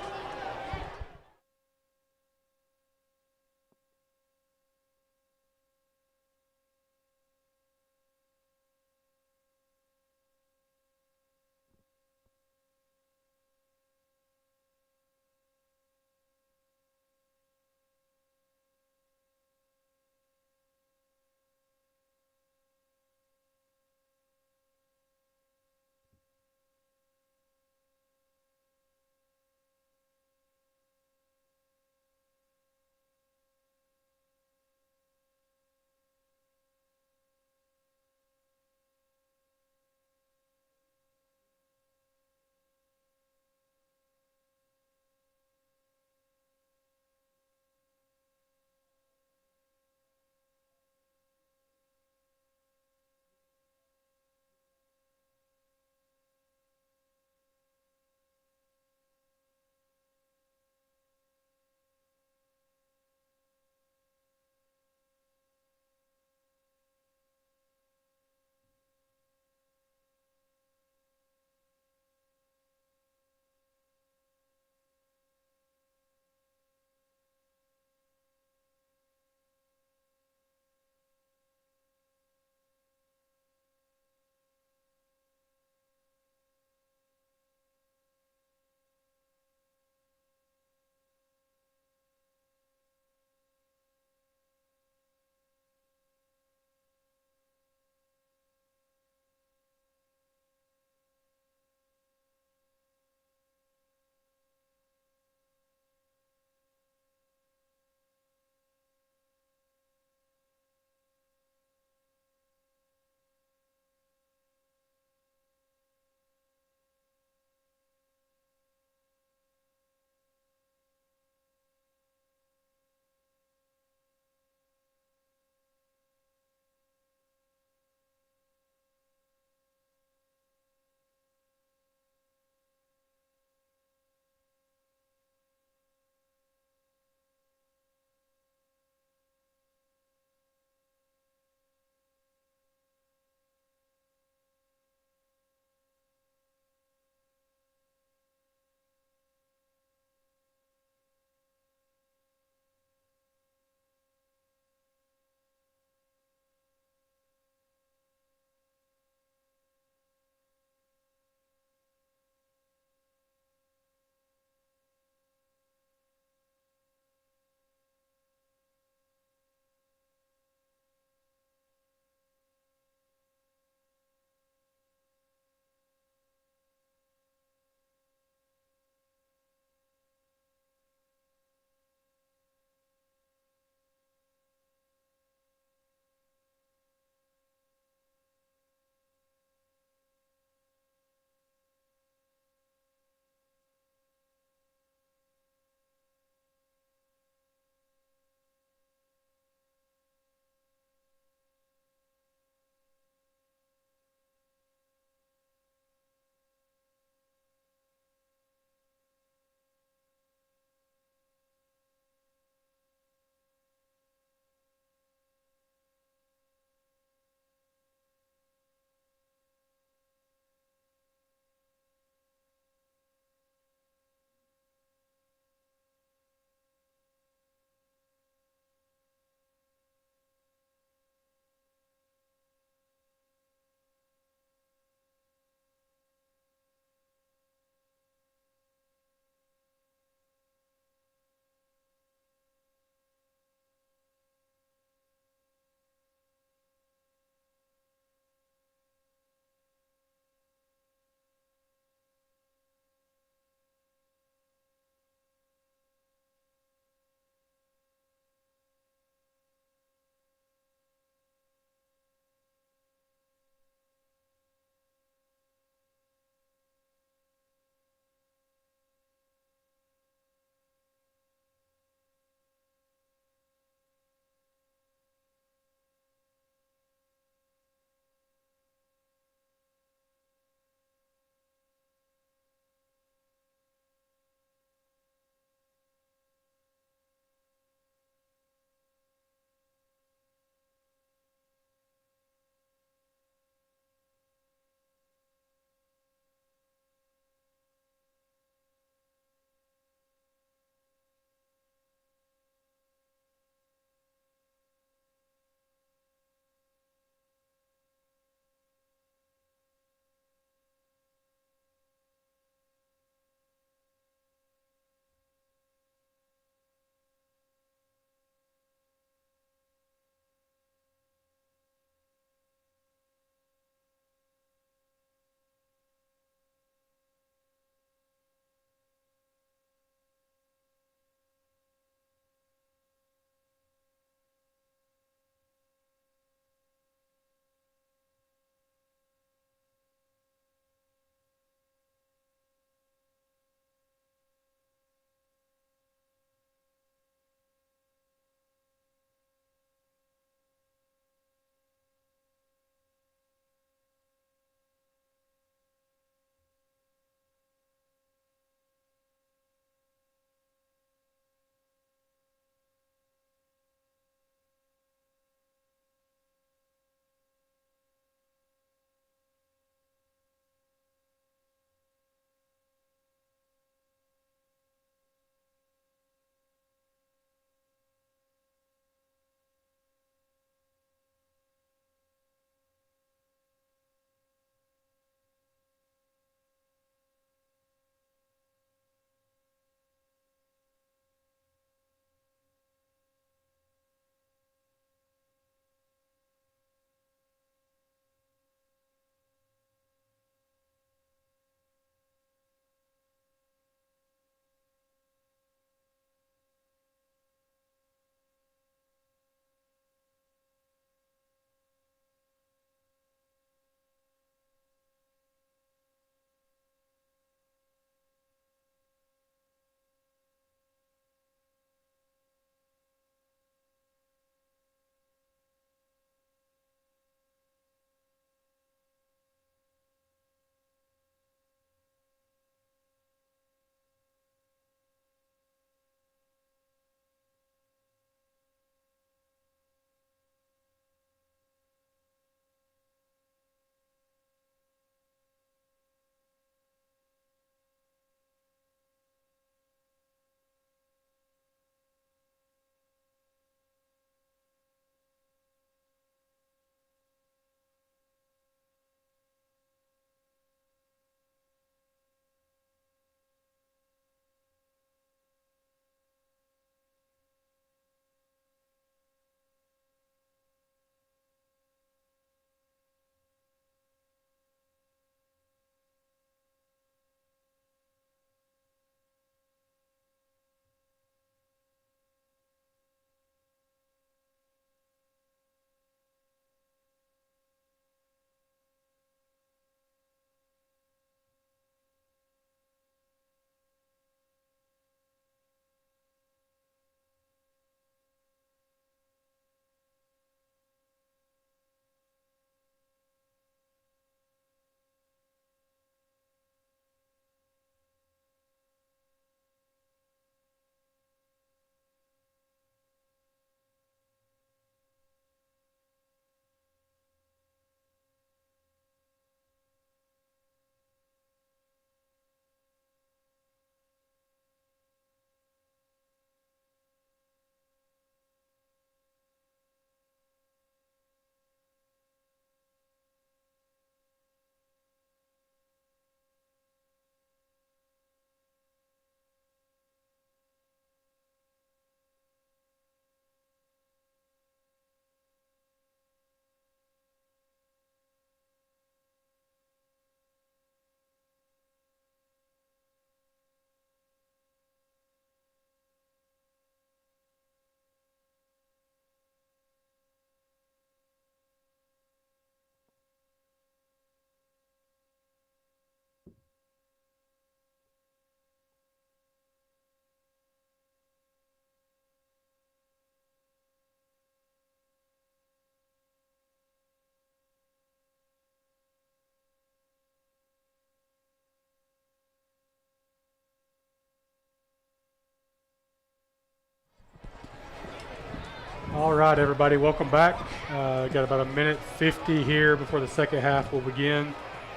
All right, everybody, welcome back. Got about a minute 50 here before the second half will begin.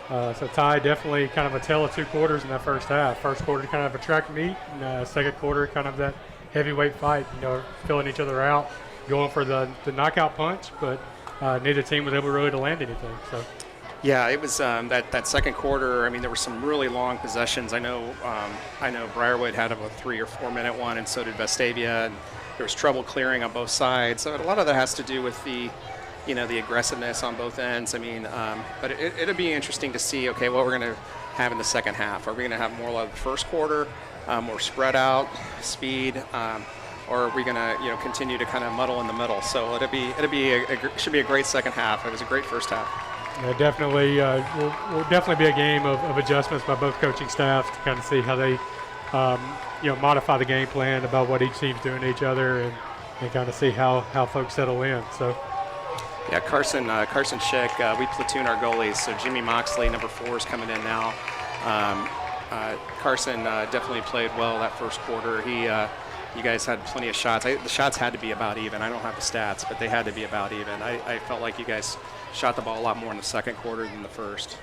So Ty, definitely kind of a tale of two quarters in that first half. First quarter kind of a track meet, and second quarter kind of that heavyweight fight, filling each other out, going for the knockout punch, but neither team was able really to land anything. So. Yeah, it was that second quarter. I mean, there were some really long possessions. I know Briarwood had a 3 or 4 minute one, and so did Vestavia. And there was trouble clearing on both sides. So a lot of that has to do with the aggressiveness on both ends. I mean, but it'll be interesting to see, okay, what we're going to have in the second half. Are we going to have more like the first quarter, more spread out, speed, or are we going to continue to kind of muddle in the middle? So should be a great second half. It was a great first half. Yeah, definitely. Will definitely be a game of adjustments by both coaching staffs to kind of see how they modify the game plan about what each team's doing to each other, and kind of see how folks settle in. So. Yeah, Carson Schick, we platoon our goalies. So Jimmy Moxley, number 4, is coming in now. Carson definitely played well that first quarter. You guys had plenty of shots. The shots had to be about even. I don't have the stats, but they had to be about even. I felt like you guys shot the ball a lot more in the second quarter than the first.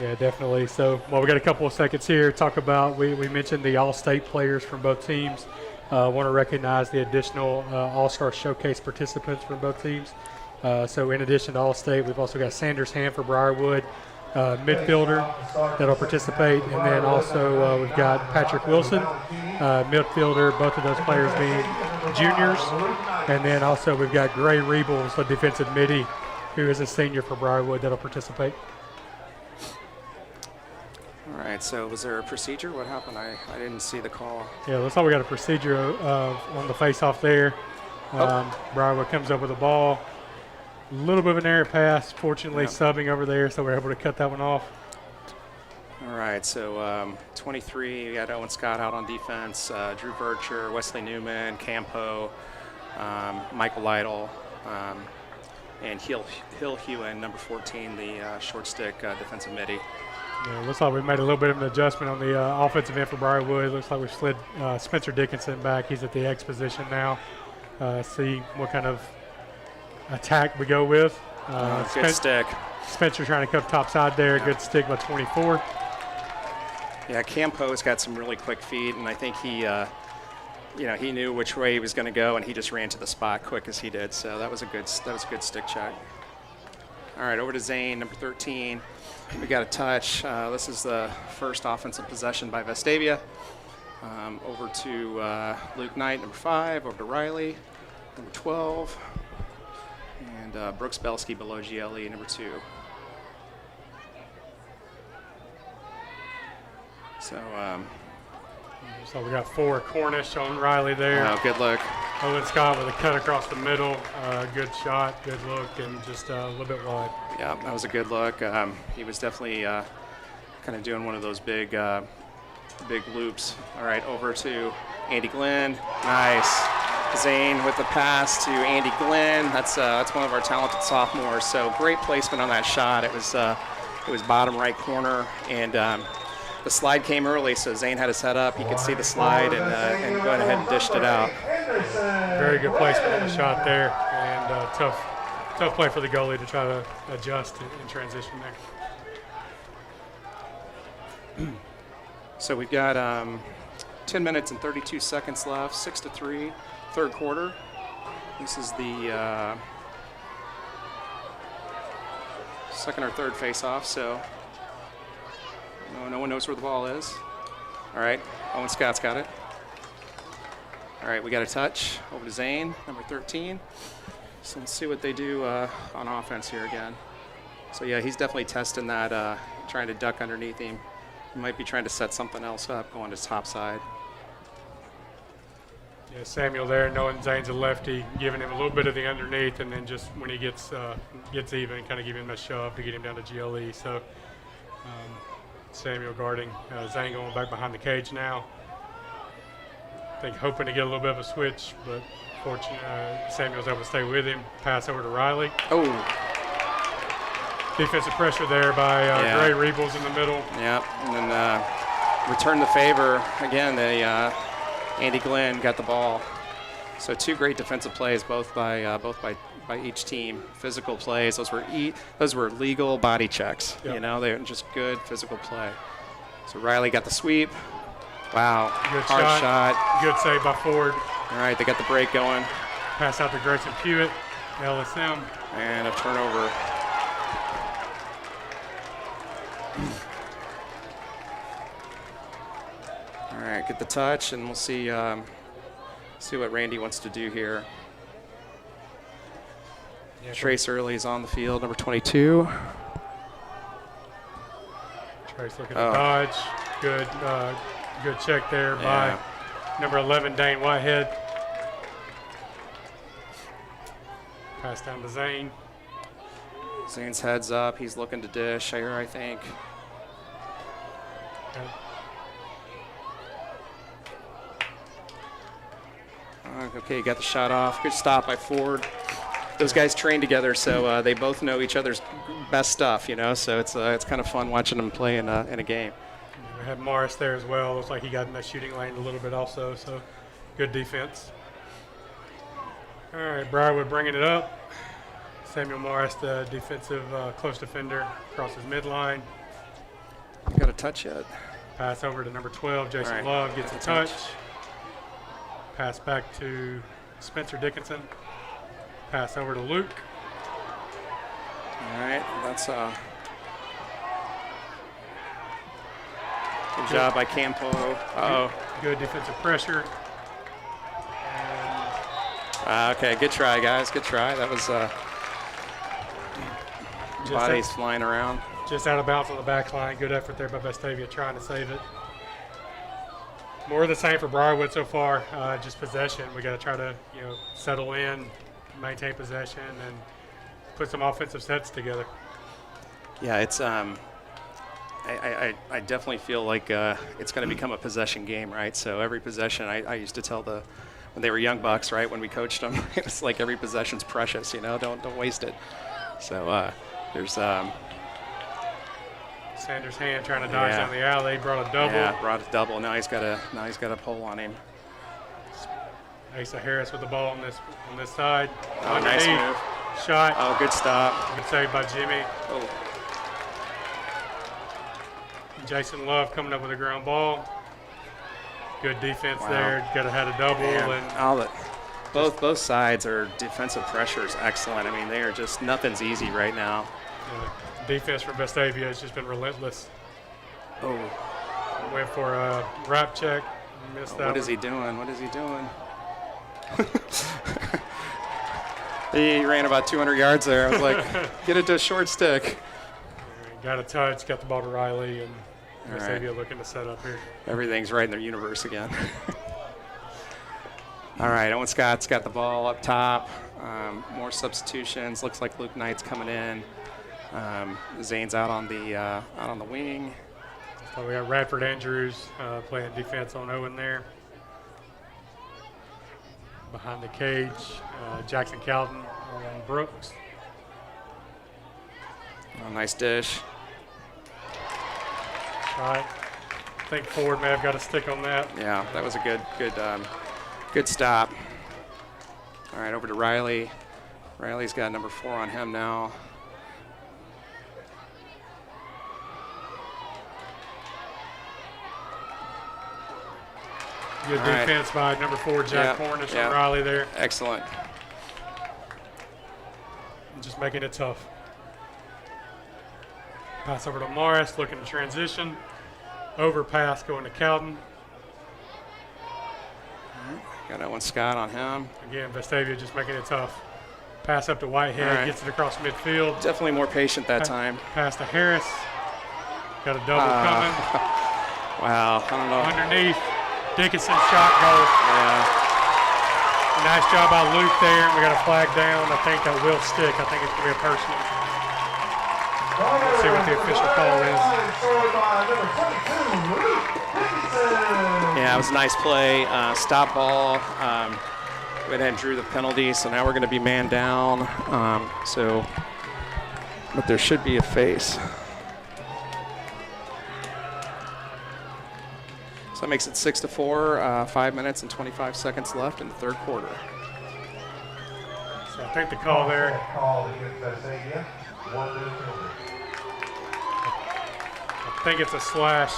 Yeah, definitely. So, we got a couple of seconds here to talk about. We mentioned the All-State players from both teams. Want to recognize the additional All-Star Showcase participants from both teams. So in addition to All-State, we've also got Sanders Ham for Briarwood, midfielder that'll participate, and then also we've got Patrick Wilson, midfielder, both of those players being juniors, and then also we've got Gray Rebels, the defensive midi, who is a senior for Briarwood, that'll participate. All right, so was there a procedure? What happened? I didn't see the call. Yeah, looks like we got a procedure on the face-off there. Briarwood comes up with the ball. A little bit of an error pass, fortunately subbing over there, so we're able to cut that one off. All right, so 23, we got Owen Scott out on defense, Drew Bircher, Wesley Newman, Campo, Michael Lytle, and Hill Hewen, number 14, the short stick defensive midi. Yeah, looks like we made a little bit of an adjustment on the offensive end for Briarwood. Looks like we slid Spencer Dickinson back. He's at the X position now. See what kind of attack we go with. Good stick. Spencer trying to come top side there. Good stick by 24. Yeah, Campo's got some really quick feet, and I think he knew which way he was going to go, and he just ran to the spot quick as he did. So that was a good stick check. All right, over to Zane, number 13. We got a touch. This is the first offensive possession by Vestavia. Over to Luke Knight, number 5. Over to Riley, number 12. And Brooks Belsky below GLE, number 2. So we got 4 Cornish on Riley there. Oh, good look. Owen Scott with a cut across the middle. Good shot, good look, and just a little bit wide. Yeah, that was a good look. He was definitely kind of doing one of those big loops. All right, over to Andy Glenn. Nice. Zane with the pass to Andy Glenn. That's one of our talented sophomores. So great placement on that shot. It was bottom right corner, and the slide came early, so Zane had his head up. He could see the slide and go ahead and dished it out. Very good placement on the shot there, and tough play for the goalie to try to adjust in transition there. So we've got 10 minutes and 32 seconds left, 6-3, third quarter. This is the second or third face-off, so no one knows where the ball is. All right, Owen Scott's got it. All right, we got a touch over to Zane, number 13. So let's see what they do on offense here again. So yeah, he's definitely testing that, trying to duck underneath him. He might be trying to set something else up, going to top side. Yeah, Samuel there, knowing Zane's a lefty, giving him a little bit of the underneath, and then just when he gets even, kind of giving him a shove to get him down to GLE. So Samuel guarding Zane going back behind the cage now. I think hoping to get a little bit of a switch, but fortunately Samuel's able to stay with him. Pass over to Riley. Oh. Defensive pressure there by Gray Rebels in the middle. Yeah, and then return the favor. Again, Andy Glenn got the ball. So 2 great defensive plays, both by each team. Physical plays. Those were legal body checks. Yep. You know, they were just good physical play. So Riley got the sweep. Wow. Good Hard shot. Good save by Ford. All right, they got the break going. Pass out to Grayson Pewitt, LSM. And a turnover. All right, get the touch, and we'll see what Randy wants to do here. Yeah, Trace Early is on the field, number 22. Trace looking to dodge. Good check there by number 11, Dane Whitehead. Pass down to Zane. Zane's heads up. He's looking to dish here, I think. Okay, got the shot off. Good stop by Ford. Those guys train together, so they both know each other's best stuff, you know. So it's kind of fun watching them play in a game. We had Morris there as well. Looks like he got in that shooting lane a little bit also, so good defense. All right, Briarwood bringing it up. Samuel Morris, the defensive close defender, crosses midline. Got a touch yet? Pass over to number 12, Jason All right. Love gets a touch. Pass back to Spencer Dickinson. Pass over to Luke. All right, that's good job by Campo. Uh-oh. Good defensive pressure. And Okay, good try, guys. Good try. That was bodies flying around. just out of bounds on the back line. Good effort there by Vestavia trying to save it. More of the same for Briarwood so far, just possession. We got to try to, settle in, maintain possession, and put some offensive sets together. Yeah, it's I definitely feel like it's going to become a possession game, right? So every possession, I used to tell when they were young bucks, right, when we coached them, it was like every possession's precious, don't waste it. So there's Sanders' hand trying to dodge down the alley, brought a double. Yeah, brought a double. Now he's got a pole on him. Asa Harris with the ball on this side. Oh, nice move. Shot. Oh, good stop. Good save by Jimmy. Oh. Jason Love coming up with a ground ball. Good defense Wow. there. Got to have a double. Man, both sides are defensive pressures excellent. I mean, they are just nothing's easy right now. Defense from Vestavia has just been relentless. Oh. Went for a wrap check. Missed that. What is he doing? What is he doing? He ran about 200 yards there. I was like, get it to a short stick. Got a touch, got the ball to Riley, and All Vestavia right. looking to set up here. Everything's right in their universe again. All right, Owen Scott's got the ball up top. More substitutions. Looks like Luke Knight's coming in. Zane's out on the wing. So we got Radford Andrews playing defense on Owen there. Behind the cage, Jackson Calden on Brooks. Oh, nice dish. Right. I think Ford may have got a stick on that. Yeah, that was a good stop. All right, over to Riley. Riley's got number 4 on him now. Good All right. defense by number 4, Jack Cornish yeah. on Riley there. Excellent. Just making it tough. Pass over to Morris, looking to transition. Overpass going to Calden. Got Owen Scott on him. Again, Vestavia just making it tough. Pass up to Whitehead, All right. gets it across midfield. Definitely more patient that time. Pass to Harris. Got a double coming. Wow, I don't know. Underneath, Dickinson shot goal. Yeah. Nice job by Luke there. We got a flag down. I think that will stick. I think it's going to be a personal. Let's see what the official call is. Yeah, it was a nice play. Stop ball. Went ahead and drew the penalty, so now we're going to be man down. But there should be a face. So that makes it 6-4, 5 minutes and 25 seconds left in the third quarter. So I think the call there. Call against Vestavia. 1-minute penalty. I think it's a slash,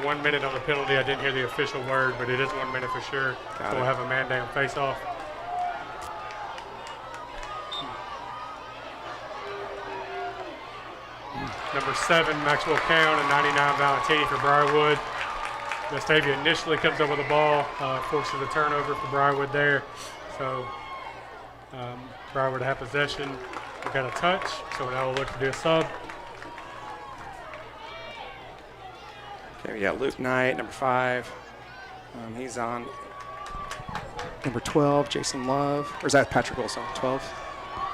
1 minute on the penalty. I didn't hear the official word, but it is 1 minute for sure. Got We'll it. have a man down face off. Number 7, Maxwell Count, and 99, Valentini for Briarwood. Vestavia initially comes up with the ball, forces a turnover for Briarwood there. So Briarwood have possession. We got a touch, so now we'll look to do a sub. Okay, we got Luke Knight, number 5. He's on. Number 12, Jason Love. Or is that Patrick Wilson? 12?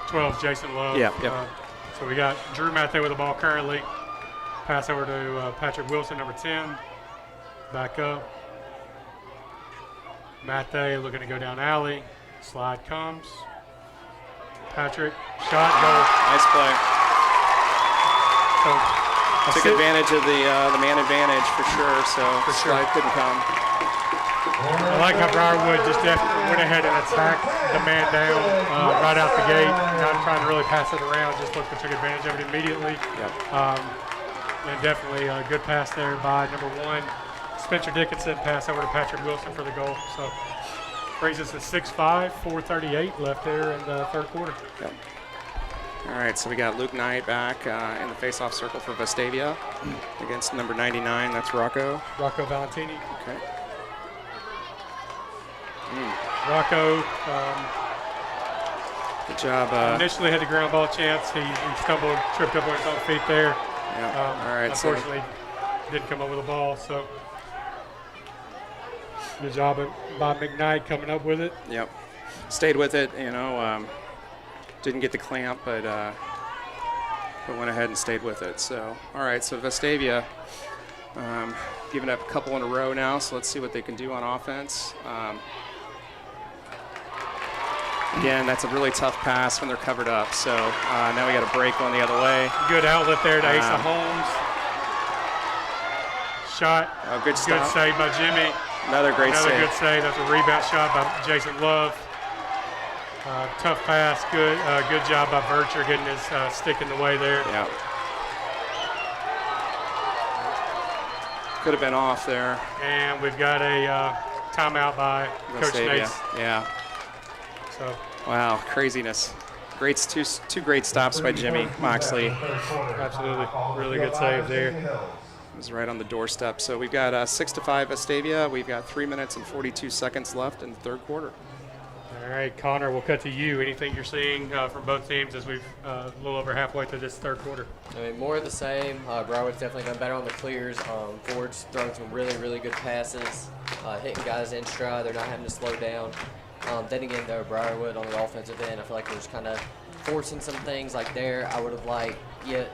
12, Jason Love. Yeah, yep. So we got Drew Mathey with the ball currently. Pass over to Patrick Wilson, number 10. Back up. Mathey looking to go down alley. Slide comes. Patrick, shot, goal. Nice play. So Took advantage of the man advantage for sure, so slide couldn't come. I like how Briarwood just definitely went ahead and attacked the man down right out the gate, not trying to really pass it around, just looked and took advantage of it immediately. Yep. And definitely a good pass there by number 1, Spencer Dickinson, pass over to Patrick Wilson for the goal. So brings us to 6-5, 4:38 left there in the third quarter. Yep. All right, so we got Luke Knight back in the face-off circle for Vestavia against number 99, that's Rocco. Rocco Valentini. Okay. Rocco Good job. initially had the ground ball chance. He stumbled, tripped up on his own feet there. Yeah. All right, so Unfortunately, didn't come up with a ball. So good job by McKnight coming up with it. yep. Stayed with it, didn't get the clamp, but went ahead and stayed with it. So, all right, so Vestavia giving up a couple in a row now, so let's see what they can do on offense. Again, that's a really tough pass when they're covered up. So now we got a break going the other way. Good outlet there to Asa Holmes. Shot. Good Good stop. save by Jimmy. Another great Another save. good save. That's a rebound shot by Jason Love. Tough pass. Good job by Vercher getting his stick in the way there. Yeah. Could have been off there. And we've got a timeout by Coach Vestavia. Nates. Yeah. So Wow, craziness. Great, two great stops by Jimmy Moxley. absolutely, really good save there. It was right on the doorstep. So we've got 6-5 Vestavia. We've got 3 minutes and 42 seconds left in the third quarter. All right, Connor, we'll cut to you. Anything you're seeing from both teams as we've a little over halfway through this third quarter? I mean, more of the same. Briarwood's definitely done better on the clears. Ford's throwing some really, really good passes, hitting guys in stride. They're not having to slow down. Then again, though, Briarwood on the offensive end, I feel like we're just kind of forcing some things like there. I would have liked,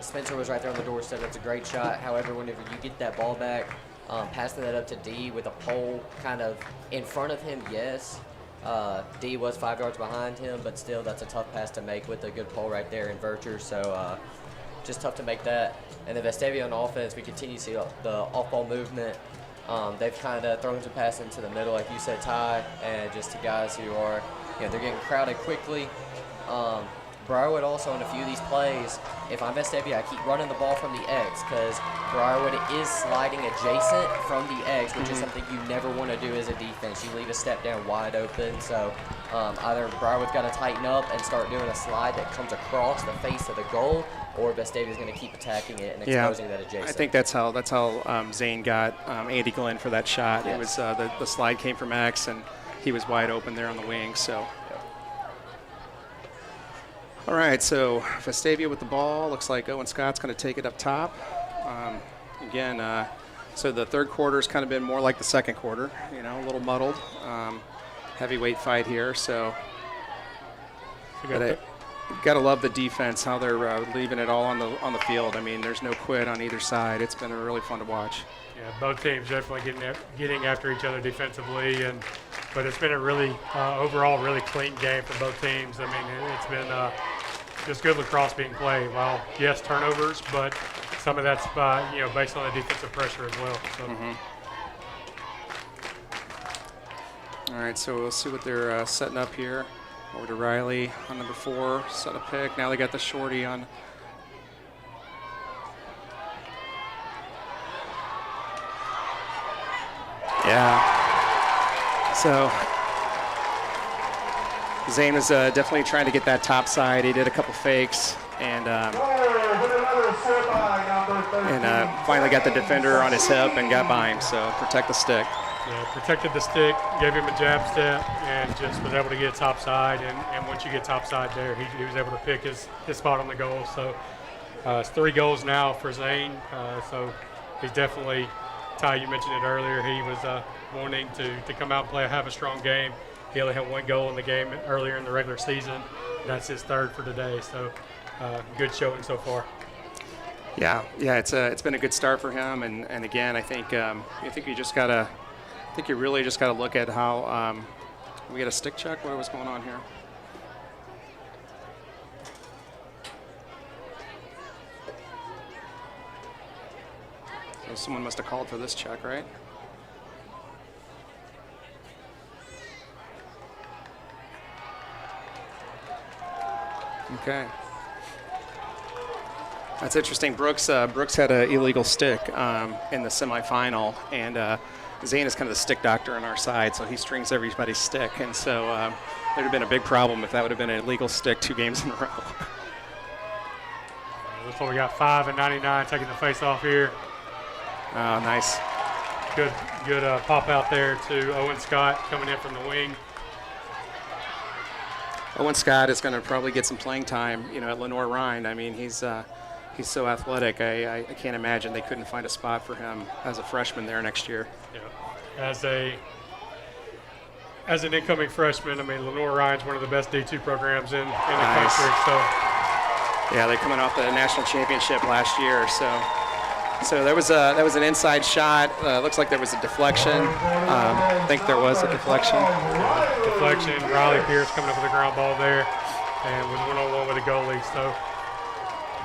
Spencer was right there on the doorstep. That's a great shot. However, whenever you get that ball back, passing that up to D with a pole kind of in front of him, yes. D was 5 yards behind him, but still, that's a tough pass to make with a good pole right there in Vercher. So just tough to make that. And then Vestavia on offense, we continue to see the off-ball movement. They've kind of thrown some passes into the middle, like you said, Ty, and just to guys who are, they're getting crowded quickly. Briarwood also on a few of these plays, if I'm Vestavia, I keep running the ball from the X because Briarwood is sliding adjacent from the X, which is something you never want to do as a defense. You leave a step down wide open, so either Briarwood's got to tighten up and start doing a slide that comes across the face of the goal, or Vestavia's going to keep attacking it and exposing that adjacent. I think that's how Zane got Andy Glenn for that shot. Yes. It was the slide came from X, and he was wide open there on the wing. So. All right, so Vestavia with the ball. Looks like Owen Scott's going to take it up top. So the third quarter's kind of been more like the second quarter, a little muddled. Heavyweight fight here, so got to love the defense, how they're leaving it all on the field. I mean, there's no quit on either side. It's been really fun to watch. Yeah, both teams definitely getting after each other defensively, but it's been a really overall really clean game for both teams. I mean, it's been just good lacrosse being played. Well, yes, turnovers, but some of that's based on the defensive pressure as well. So. All right, so we'll see what they're setting up here. Over to Riley on number 4, set a pick. Now they got the shorty on. Yeah. So Zane was definitely trying to get that top side. He did a couple fakes and finally got the defender on his hip and got by him. So protect the stick. Yeah, protected the stick, gave him a jab step, and just was able to get top side. And once you get top side there, he was able to pick his spot on the goal. So it's 3 goals now for Zane. So he's definitely, Ty, you mentioned it earlier, he was wanting to come out and have a strong game. He only had 1 goal in the game earlier in the regular season. That's his 3rd for today. So good showing so far. Yeah, it's been a good start for him. And again, I think you just gotta. I think you really just got to look at how we get a stick check. What was going on here? So someone must have called for this check, right? Okay. That's interesting. Brooks had an illegal stick in the semifinal, and Zane is kind of the stick doctor on our side, so he strings everybody's stick, and so there'd have been a big problem if that would have been an illegal stick 2 games in a row. Looks like we got 5 and 99 taking the face off here. Oh, nice. Good pop out there to Owen Scott coming in from the wing. Owen Scott is going to probably get some playing time, at Lenore Rhine. I mean, he's so athletic. I can't imagine they couldn't find a spot for him as a freshman there next year. Yeah. As an incoming freshman, I mean, Lenore Ryan's one of the best D2 programs in the country. So yeah, they're coming off the national championship last year. So that was an inside shot. Looks like there was a deflection. I think there was a deflection. Deflection. Riley Pierce coming up with a ground ball there, and was 1-on-1 with the goalie. So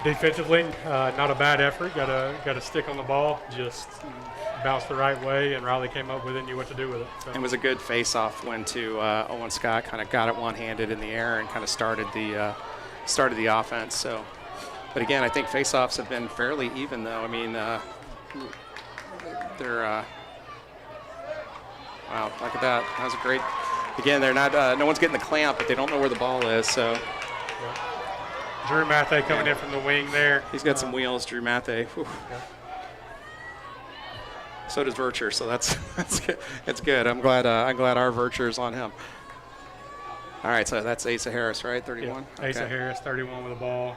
defensively, not a bad effort. Got a stick on the ball, just bounced the right way, and Riley came up with it and knew what to do with it. So. It was a good face-off when Owen Scott kind of got it one-handed in the air and kind of started the offense. So, but again, I think face-offs have been fairly even, though. I mean, they're wow, look at that. That was a great. Again, they're not. No one's getting the clamp, but they don't know where the ball is. So. Yeah. Drew Mathey coming in from the wing there. He's got some wheels, Drew Mathey. Yeah. So does Vircher, so that's good. It's good. I'm glad our Vircher's on him. All right, so that's Asa Harris, right? 31. Yeah. Asa Harris, 31 with the ball,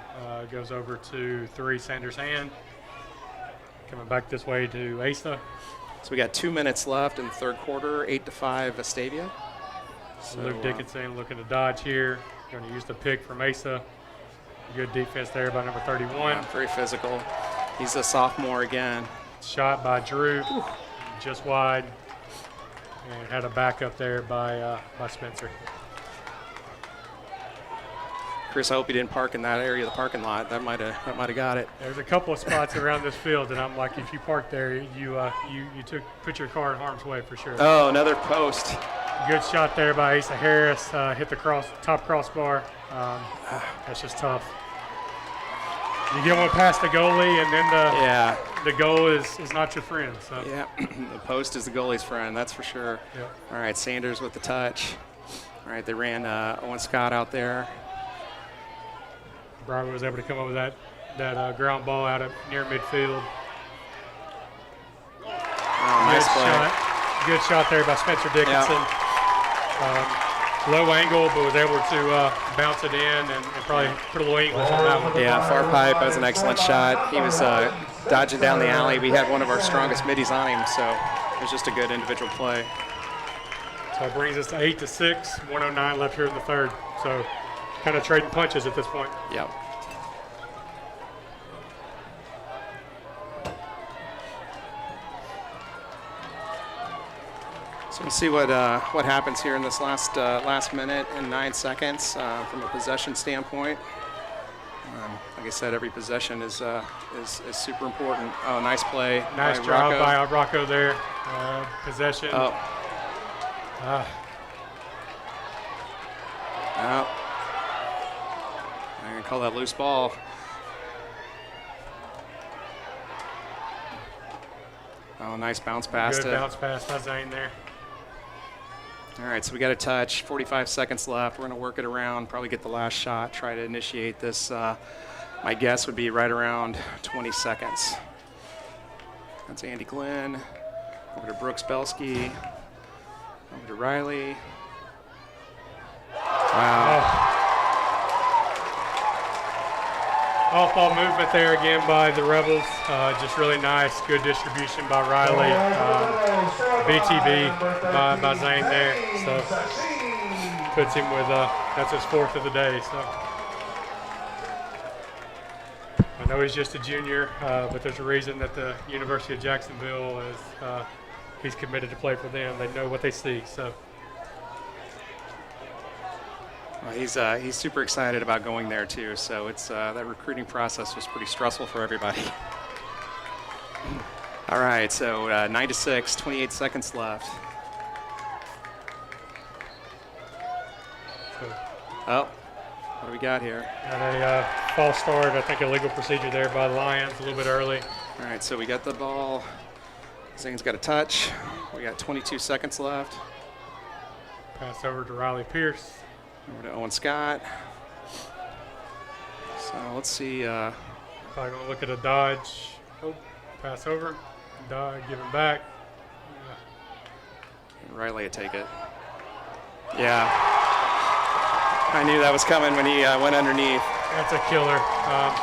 goes over to 3 Sanders Hand. Coming back this way to Asa. So we got 2 minutes left in the 3rd quarter. 8-5 Vestavia. So Luke Dickinson looking to dodge here. Going to use the pick from Asa. Good defense there by number 31. Yeah, very physical. He's a sophomore again. Shot by Drew, just wide, and had a backup there by Spencer. Chris, I hope you didn't park in that area of the parking lot. That might have got it. There's a couple of spots around this field, and I'm like, if you park there, you put your car in harm's way for sure. Oh, another post. Good shot there by Asa Harris. Hit the top crossbar. That's just tough. You get one past the goalie, and then the goal is not your friend. So. Yeah, the post is the goalie's friend, that's for sure. Yep. All right, Sanders with the touch. All right, they ran Owen Scott out there. Briarwood was able to come up with that ground ball out of near midfield. Oh, nice play. Good shot there by Spencer Dickinson. Yep. Low angle, but was able to bounce it in and probably put a little English on that one. Yeah, far pipe. That was an excellent shot. He was dodging down the alley. We had one of our strongest middies on him, so it was just a good individual play. So it brings us to 8-6, 1:09 left here in the 3rd. So kind of trading punches at this point. Yep. So we'll see what happens here in this last minute and 9 seconds from a possession standpoint. Like I said, every possession is super important. Oh, nice play. Nice by job Rocco. by Rocco there. Possession. Oh. I'm going to call that loose ball. Oh, nice bounce pass. Good bounce pass by Zane there. All right, so we got a touch, 45 seconds left. We're going to work it around, probably get the last shot, try to initiate this. My guess would be right around 20 seconds. That's Andy Glenn. Over to Brooks Belsky. Over to Riley. Wow. Off-ball movement there again by the Rebels. Just really nice, good distribution by Riley. BTB by Zane there. So puts him with, that's his 4th of the day. So I know he's just a junior, but there's a reason that the University of Jacksonville is, he's committed to play for them. They know what they see. So. Well, he's super excited about going there too. So it's that recruiting process was pretty stressful for everybody. All right, so 9-6, 28 seconds left. Oh, what do we got here? Got a false start, I think illegal procedure there by the Lions a little bit early. All right, so we got the ball. Zane's got a touch. We got 22 seconds left. Pass over to Riley Pierce. Over to Owen Scott. So let's see. Probably going to look at a dodge. Oh, pass over. Dodge, give him back. Riley would take it. Yeah. I knew that was coming when he went underneath. That's a killer.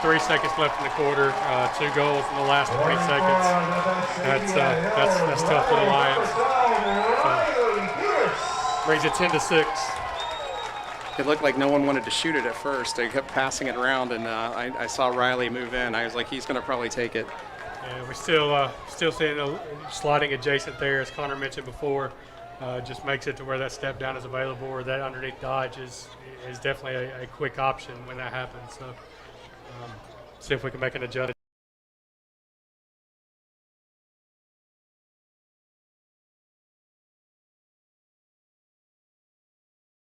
3 seconds left in the quarter. 2 goals in the last 20 seconds. That's tough for the Lions. So, brings it 10-6. It looked like no one wanted to shoot it at first. They kept passing it around, and I saw Riley move in. I was like, he's going to probably take it. Yeah, we're still seeing a sliding adjacent there, as Connor mentioned before. Just makes it to where that step down is available, or that underneath dodge is definitely a quick option when that happens. So see if we can make an adjustment.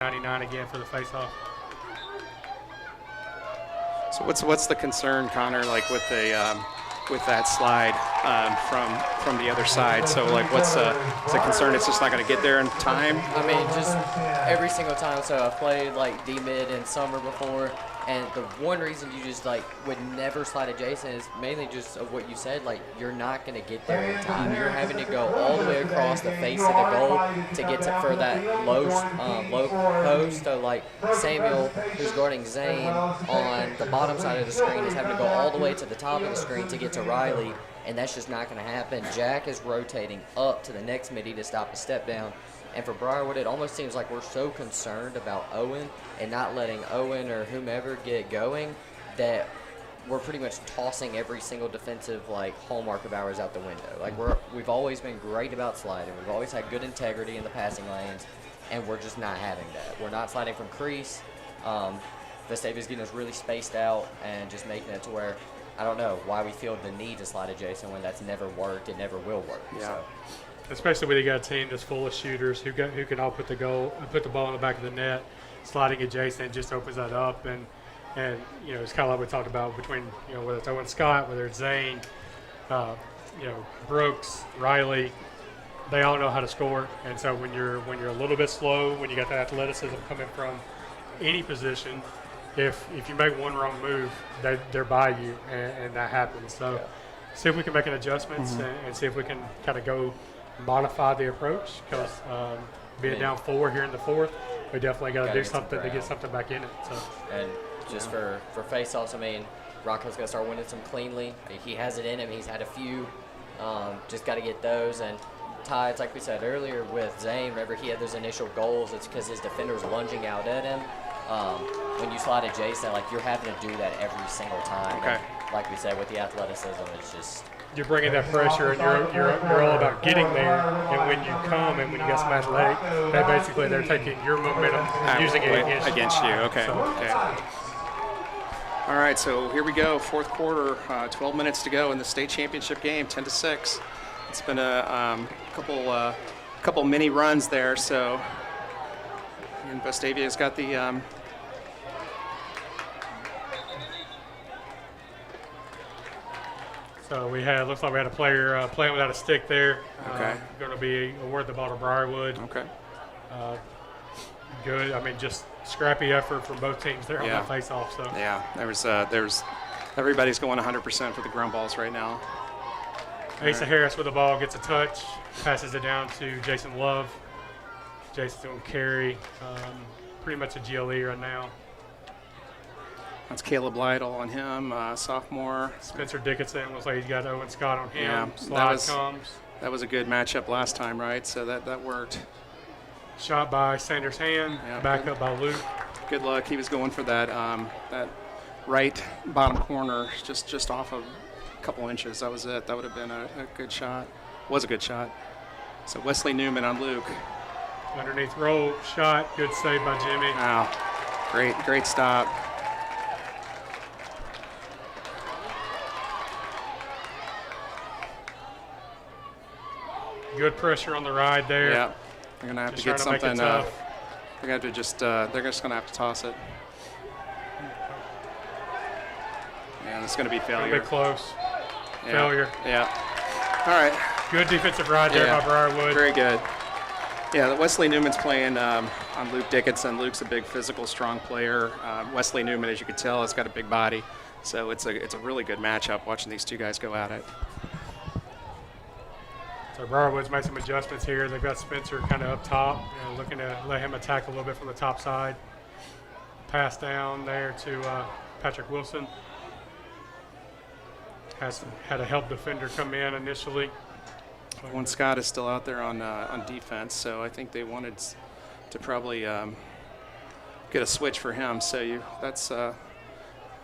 99 again for the faceoff. So what's the concern, Connor, like with the with that slide from the other side? So like, what's the concern? It's just not going to get there in time. I mean, just every single time. So I played like D-mid in summer before, and the one reason you just like would never slide adjacent is mainly just of what you said. Like, you're not going to get there in time. You're having to go all the way across the face of the goal to get to for that low post. So like Samuel, who's guarding Zane on the bottom side of the screen, is having to go all the way to the top of the screen to get to Riley, and that's just not going to happen. Jack is rotating up to the next midi to stop a step down. And for Briarwood, it almost seems like we're so concerned about Owen and not letting Owen or whomever get going that we're pretty much tossing every single defensive like hallmark of ours out the window. Like, we've always been great about sliding. We've always had good integrity in the passing lanes, and we're just not having that. We're not sliding from crease. Vestavia's getting us really spaced out and just making it to where I don't know why we feel the need to slide adjacent when that's never worked. It never will work. Yeah. So. Especially when you got a team that's full of shooters who can all put the ball in the back of the net. Sliding adjacent just opens that up, and you know, it's kind of like we talked about between, you know, whether it's Owen Scott, whether it's Zane, you know, Brooks, Riley, they all know how to score. And so when you're a little bit slow, when you got that athleticism coming from any position, if you make one wrong move, they're by you, and that happens. So see if we can make an adjustments and see if we can kind of go modify the approach, because being down 4 here in the fourth, we definitely got to do something to get something back in it. So. And just for face-offs, I mean, Rocco's got to start winning some cleanly. He has it in him. He's had a few. Just got to get those. And Ty, it's like we said earlier with Zane, whenever he had those initial goals, it's because his defender's lunging out at him. When you slide adjacent, like, you're having to do that every single time. Okay. And like we said, with the athleticism, it's just – you're bringing that pressure, and you're all about getting there. And when you come and when you got some athletic, they're taking your momentum and using it against you. Okay. So, okay. All right, so here we go. Fourth quarter, 12 minutes to go in the state championship game, 10-6. It's been a couple mini runs there. So, and Vestavia's got the So looks like we had a player playing without a stick there. Okay. Going to be awarded the ball to Briarwood. Okay. Good. I mean, just scrappy effort from both teams there on Yeah. that face-off. So Yeah, there's everybody's going 100% for the ground balls right now. Asa Harris with the ball gets a touch, passes it down to Jason Love. Jason's going to carry, pretty much a GLE right now. That's Caleb Lytle on him, sophomore. Spencer Dickinson looks like he's got Owen Scott on him. Yeah, Slide comes. That was a good matchup last time, right? So that worked. Shot by Sanders' hand, Yeah, back good. up by Luke. Good luck. He was going for that that right bottom corner, just off of a couple inches. That was it. That would have been a good shot. Was a good shot. So Wesley Newman on Luke. Underneath roll, shot, good save by Jimmy. Wow, great stop. Good pressure on the ride there. Yeah, they're gonna have Just to get trying to make it something. tough. They're just gonna have to toss it. Yeah, this is gonna be A failure. bit close. Yeah. Failure. Yeah. All right. Good defensive ride there Yeah. by Briarwood. Very good. Yeah, Wesley Newman's playing on Luke Dickinson. Luke's a big physical, strong player. Wesley Newman, as you can tell, has got a big body. So it's a really good matchup watching these two guys go at it. So Briarwood's made some adjustments here. They've got Spencer kind of up top, looking to let him attack a little bit from the top side. Pass down there to Patrick Wilson. Had a help defender come in initially. Owen Scott is still out there on defense, so I think they wanted to probably get a switch for him. So you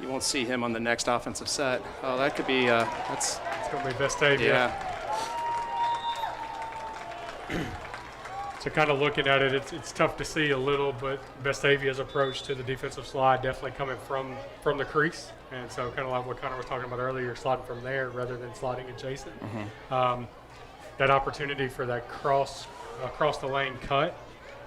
won't see him on the next offensive set. Oh, that could be It's going to be Vestavia. yeah. So kind of looking at it, it's tough to see a little, but Vestavia's approach to the defensive slide definitely coming from the crease. And so kind of like what Connor was talking about earlier, sliding from there rather than sliding adjacent. That opportunity for that across the lane cut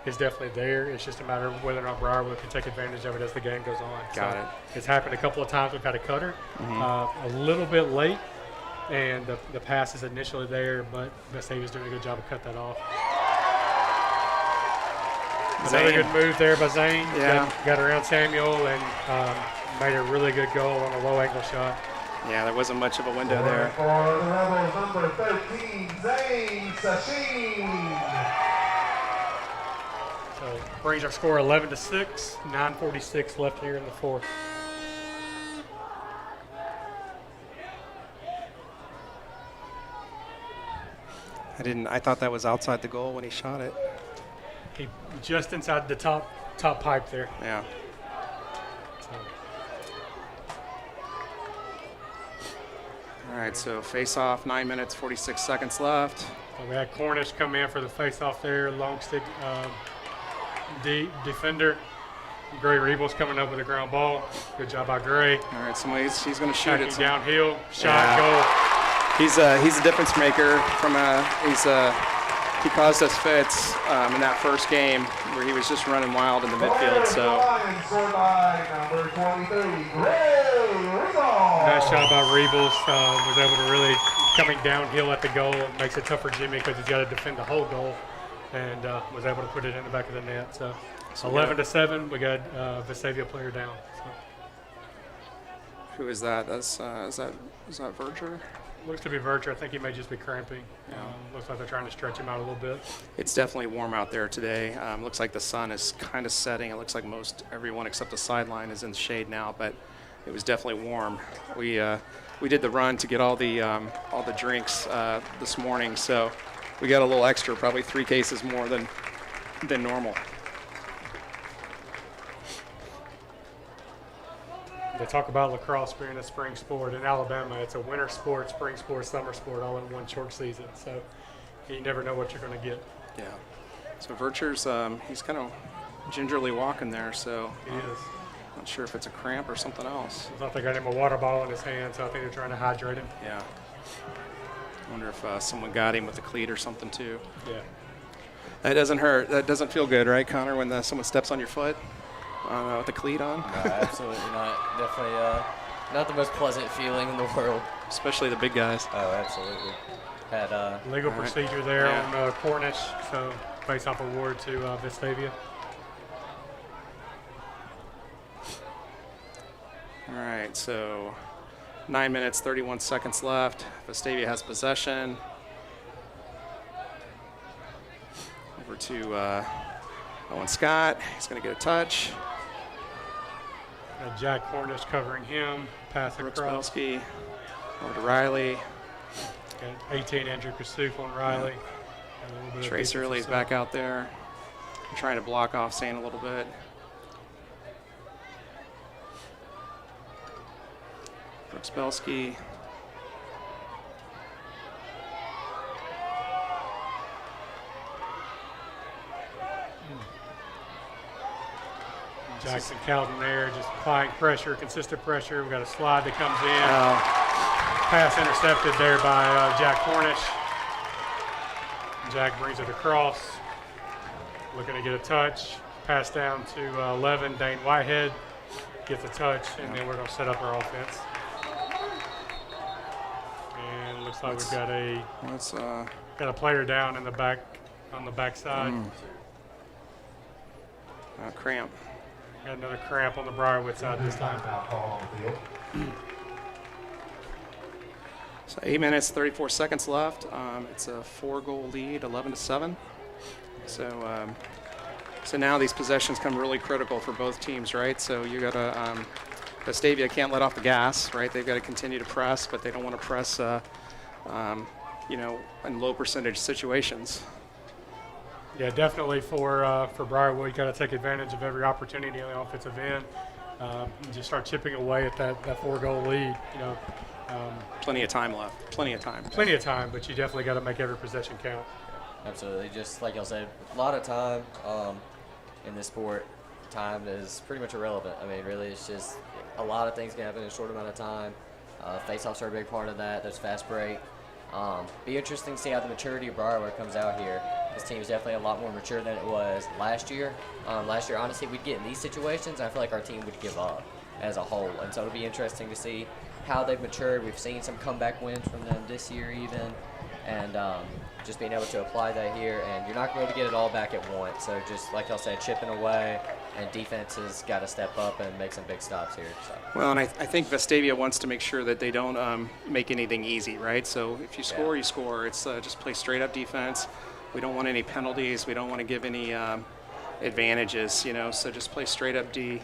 is definitely there. It's just a matter of whether or not Briarwood can take advantage of it as the game goes on. Got it. It's happened a couple of times. We've had a cutter a little bit late, and the pass is initially there, but Vestavia's doing a good job of cut that off. Another Zane. good move there by Zane. Yeah. Got around Samuel and made a really good goal on a low angle shot. Yeah, there wasn't much of a window there. For the Rebels, number 13, Zane Sashin. So brings our score 11-6, 9:46 left here in the fourth. I thought that was outside the goal when he shot it. He just inside the top pipe there. Yeah. So All right, so face off, 9 minutes, 46 seconds left. we had Cornish come in for the face-off there, long stick defender. Gray Rebels coming up with a ground ball. Good job by Gray. All right, so he's going to shoot Attacking it. downhill, shot, Yeah. goal. He's a difference maker. He caused us fits in that first game where he was just running wild in the midfield. So Scored by number 23, Gray Rizal. Nice shot by Rebels. Was able to really coming downhill at the goal. Makes it tough for Jimmy because he's got to defend the whole goal, and was able to put it in the back of the net. So 11-7, we got Vestavia player down. So. who is that? Is that Verger? Looks to be Verger. I think he may just be cramping. Looks like they're trying to stretch him out a little bit. It's definitely warm out there today. Looks like the sun is kind of setting. It looks like most everyone except the sideline is in the shade now, but it was definitely warm. We did the run to get all the drinks this morning, so we got a little extra, probably 3 cases more than normal. They talk about lacrosse being a spring sport. In Alabama, it's a winter sport, spring sport, summer sport, all in one short season. So you never know what you're going to get. Yeah. So Vercher's he's kind of gingerly walking there, so He is. not sure if it's a cramp or something else. I thought they got him a water bottle in his hand, so I think they're trying to hydrate him. Yeah. I wonder if someone got him with a cleat or something too. Yeah. That doesn't hurt. That doesn't feel good, right, Connor, when someone steps on your foot with the cleat on? No, absolutely not. Definitely not the most pleasant feeling in the world. Especially the big guys. Oh, absolutely. Had Legal All right. procedure there Yeah. on Cornish, so face-off award to Vestavia. All right, so 9 minutes, 31 seconds left. Vestavia has possession. Over to Owen Scott. He's going to get a touch. Jack Cornish covering him, pass Brooks across. Belsky over to Riley. Got 18 Andrew Kasuf on Riley. And a little bit of Trace defensive Early's sub. back out there. Trying to block off Sane a little bit. Brooks Belsky. Jackson Calden there, just applying pressure, consistent pressure. We've got a slide that comes in. Pass intercepted there by Jack Cornish. Jack brings it across. Looking to get a touch. Pass down to 11, Dane Whitehead. Gets a touch, and then we're going to set up our offense. And looks like we've got a player down in the back, on the backside. Cramp. Got another cramp on the Briarwood side this time. Timeout call on the field. So 8 minutes, 34 seconds left. It's a 4-goal lead, 11-7. So now these possessions come really critical for both teams, right? So you got to Vestavia can't let off the gas, right? They've got to continue to press, but they don't want to press, in low percentage situations. Yeah, definitely for Briarwood, you got to take advantage of every opportunity on the offensive end. And just start chipping away at that 4-goal lead. Plenty of time left. Plenty of time. Plenty of time, but you definitely got to make every possession count. Absolutely. Just like y'all said, a lot of time in this sport. Time is pretty much irrelevant. I mean, really, it's just a lot of things can happen in a short amount of time. Face-offs are a big part of that. There's fast break. Be interesting to see how the maturity of Briarwood comes out here. This team is definitely a lot more mature than it was last year. Last year, honestly, we'd get in these situations, I feel like our team would give up as a whole. And so it'll be interesting to see how they've matured. We've seen some comeback wins from them this year even. And just being able to apply that here. And you're not going to be able to get it all back at once. So just like y'all said, chipping away. And defense has got to step up and make some big stops here. So. Well, and I think Vestavia wants to make sure that they don't make anything easy, right? So if you score, you score. It's just play straight up defense. We don't want any penalties. We don't want to give any advantages, so just play straight up D.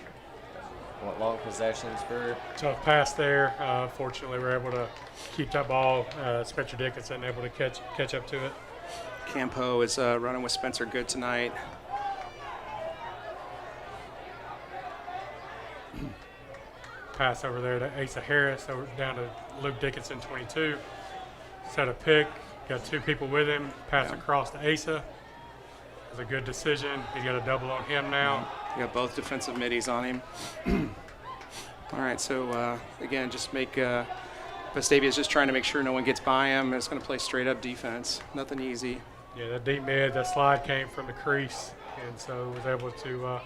Want long possessions for. Tough pass there. Fortunately, we're able to keep that ball. Spencer Dickinson able to catch up to it. Campo is running with Spencer Good tonight. Pass over there to Asa Harris, over down to Luke Dickinson, 22. Set a pick, got two people with him. Pass across to Asa. It was a good decision. He's got a double on him now. You got both defensive middies on him. All right, so again, just make Vestavia is just trying to make sure no one gets by him. It's going to play straight up defense. Nothing easy. Yeah, that deep mid, that slide came from the crease, and so was able to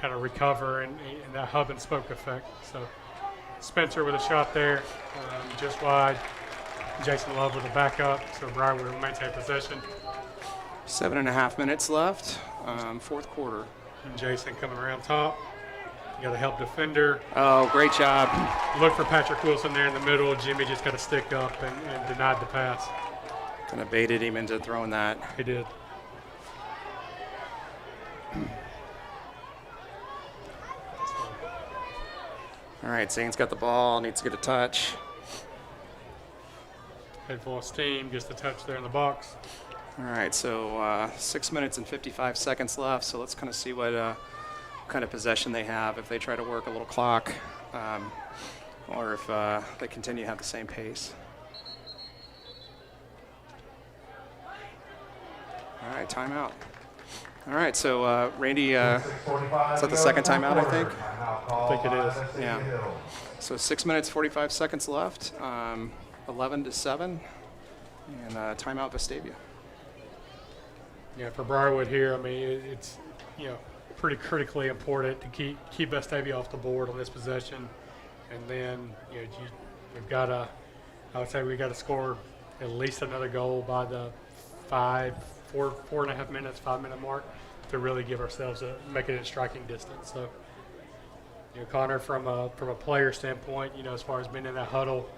kind of recover and that hub and spoke effect. So Spencer with a shot there, just wide. Jason Love with a backup, so Briarwood will maintain possession. 7.5 minutes left, fourth quarter. And Jason coming around top. You got to help defender. Oh, great job. Look for Patrick Wilson there in the middle. Jimmy just got to stick up and denied the pass. Kind of baited him into throwing that. He did. All right, Zane's got the ball, needs to get a touch. Head full of steam, gets the touch there in the box. All right, so 6 minutes and 55 seconds left, so let's kind of see what kind of possession they have, if they try to work a little clock, or if they continue to have the same pace. All right, timeout. All right, so Randy, is that the second timeout, I think? I think it is. Yeah. So 6 minutes, 45 seconds left, 11-7, and timeout Vestavia. Yeah, for Briarwood here, I mean, it's pretty critically important to keep Vestavia off the board on this possession. and then we've got to. I would say we got to score at least another goal by the 4.5 minutes, 5 minute mark to really give ourselves make it in striking distance. So, Connor, from a player standpoint, as far as being in that huddle,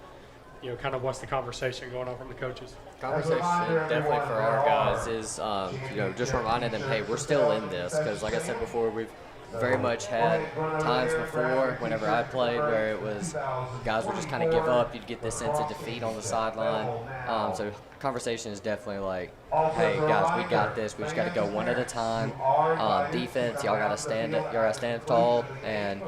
kind of what's the conversation going on from the coaches? Conversation definitely for our guys is, just reminding them, hey, we're still in this, because like I said before, we've very much had times before whenever I played where it was guys would just kind of give up. You'd get this sense of defeat on the sideline. So conversation is definitely like, hey guys, we got this. We just got to go one at a time. Defense, y'all got to stand tall and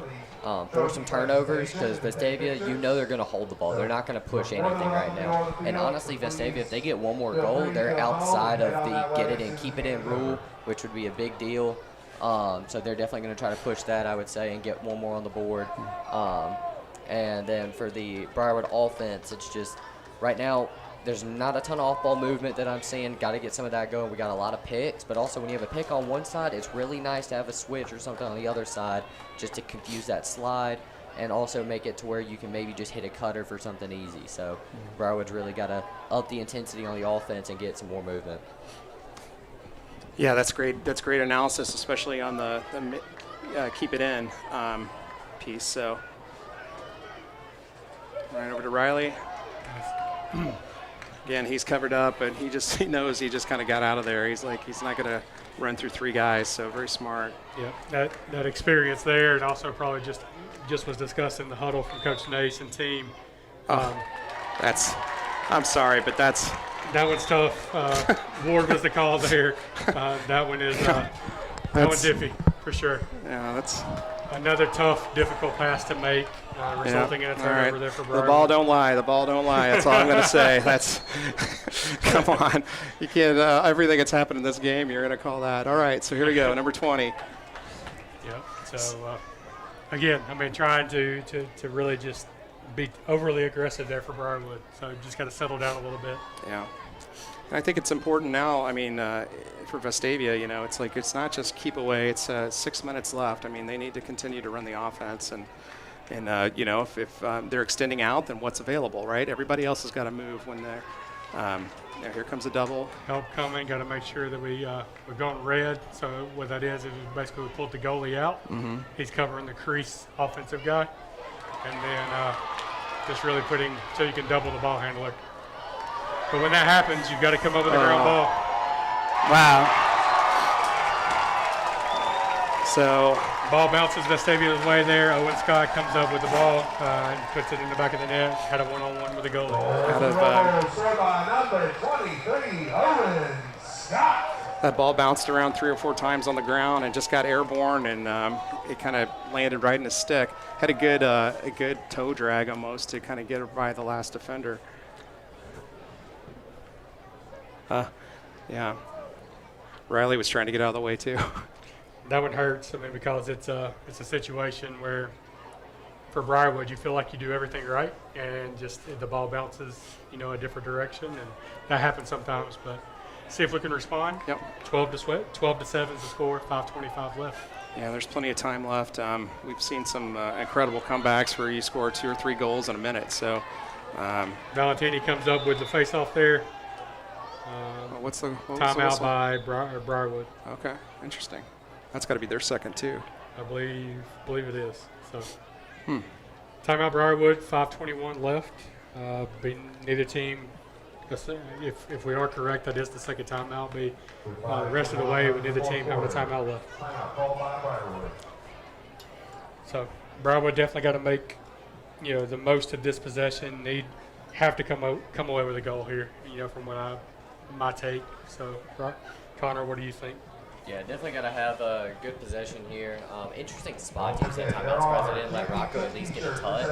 force some turnovers, because Vestavia, they're going to hold the ball. They're not going to push anything right now. And honestly, Vestavia, if they get one more goal, they're outside of the get it and keep it in rule, which would be a big deal. So they're definitely going to try to push that, I would say, and get one more on the board. And then for the Briarwood offense, it's just right now there's not a ton of off-ball movement that I'm seeing. Got to get some of that going. We got a lot of picks, but also when you have a pick on one side, it's really nice to have a switch or something on the other side just to confuse that slide and also make it to where you can maybe just hit a cutter for something easy. So Briarwood's really got to up the intensity on the offense and get some more movement. Yeah, that's great. That's great analysis, especially on the keep it in piece. So, right over to Riley. Again, he's covered up, but he knows he just kind of got out of there. He's not going to run through three guys. So very smart. Yeah, that experience there, and also probably just was discussed in the huddle from Coach Nace and team. I'm sorry, but that's. That one's tough. Ward was the call there. That one is that one's iffy for sure. Yeah, that's another tough, difficult pass to make, resulting in a turnover there for Briarwood. The ball don't lie. The ball don't lie. That's all I'm going to say. That's come on. You can't. Everything that's happened in this game, you're going to call that. All right. So here we go. Number 20. Yeah. So again, trying to really just be overly aggressive there for Briarwood. So just got to settle down a little bit. Yeah. And I think it's important now, for Vestavia, it's not just keep away. It's 6 minutes left. They need to continue to run the offense. And if they're extending out, then what's available, right? Everybody else has got to move when they're here comes a double. Help coming. Got to make sure that we've gone red. So what that is basically we pulled the goalie out. Mm-hmm. He's covering the crease offensive guy. And then just really so you can double the ball handler. But when that happens, you've got to come up with a ground ball. Wow. So ball bounces Vestavia's way there. Owen Scott comes up with the ball and puts it in the back of the net. Had a one-on-one with the goalie. Number 23, Owen Scott. That ball bounced around 3 or 4 times on the ground and just got airborne, and it kind of landed right in his stick. Had a good toe drag almost to kind of get it by the last defender. Yeah. Riley was trying to get out of the way too. That one hurts. Because it's a situation where for Briarwood you feel like you do everything right, and just the ball bounces a different direction, and that happens sometimes. But see if we can respond. Yep. 12 to 7 is the score. 5:25 left. Yeah, there's plenty of time left. We've seen some incredible comebacks where you score 2 or 3 goals in a minute. So Valentini comes up with the face-off there. What's the timeout by Briarwood? Okay, interesting. That's got to be their second too. I believe it is. So timeout Briarwood. 5:21 left. Neither team. If we are correct, that is the second timeout. The rest of the way, with neither team having a timeout left. So Briarwood definitely got to make the most of this possession. Have to come away with a goal here. From my take. So Connor, what do you think? Yeah, definitely got to have a good possession here. Interesting spot to use that timeout because they didn't let Rocco at least get a touch.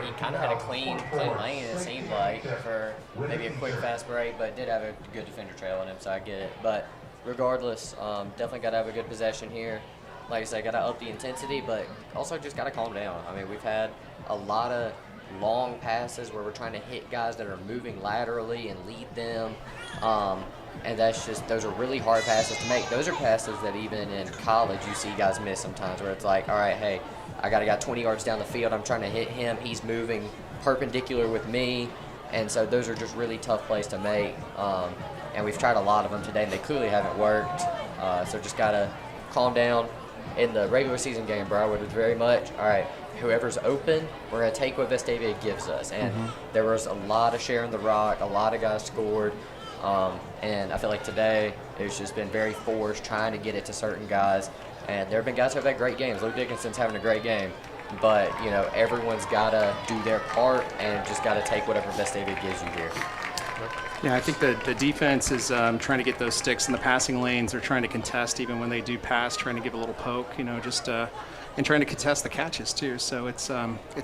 He kind of had a clean lane, it seemed like, for maybe a quick, fast break, but did have a good defender trailing him, so I get it. But regardless, definitely got to have a good possession here. Like I said, got to up the intensity, but also just got to calm down. We've had a lot of long passes where we're trying to hit guys that are moving laterally and lead them. And those are really hard passes to make. Those are passes that even in college you see guys miss sometimes, where it's like, all right, hey, I got a guy 20 yards down the field. I'm trying to hit him. He's moving perpendicular with me. And so those are just really tough plays to make. And we've tried a lot of them today, and they clearly haven't worked. So just got to calm down. In the regular season game, Briarwood was very much, all right, whoever's open, we're going to take what Vestavia gives us. And there was a lot of sharing the rock. A lot of guys scored. And I feel like today it's just been very forced, trying to get it to certain guys. And there have been guys who have had great games. Luke Dickinson's having a great game. But, you know, everyone's got to do their part and just got to take whatever Vestavia gives you here. Yeah, I think the defense is trying to get those sticks in the passing lanes. They're trying to contest even when they do pass, trying to give a little poke, you know, just and trying to contest the catches too. So it's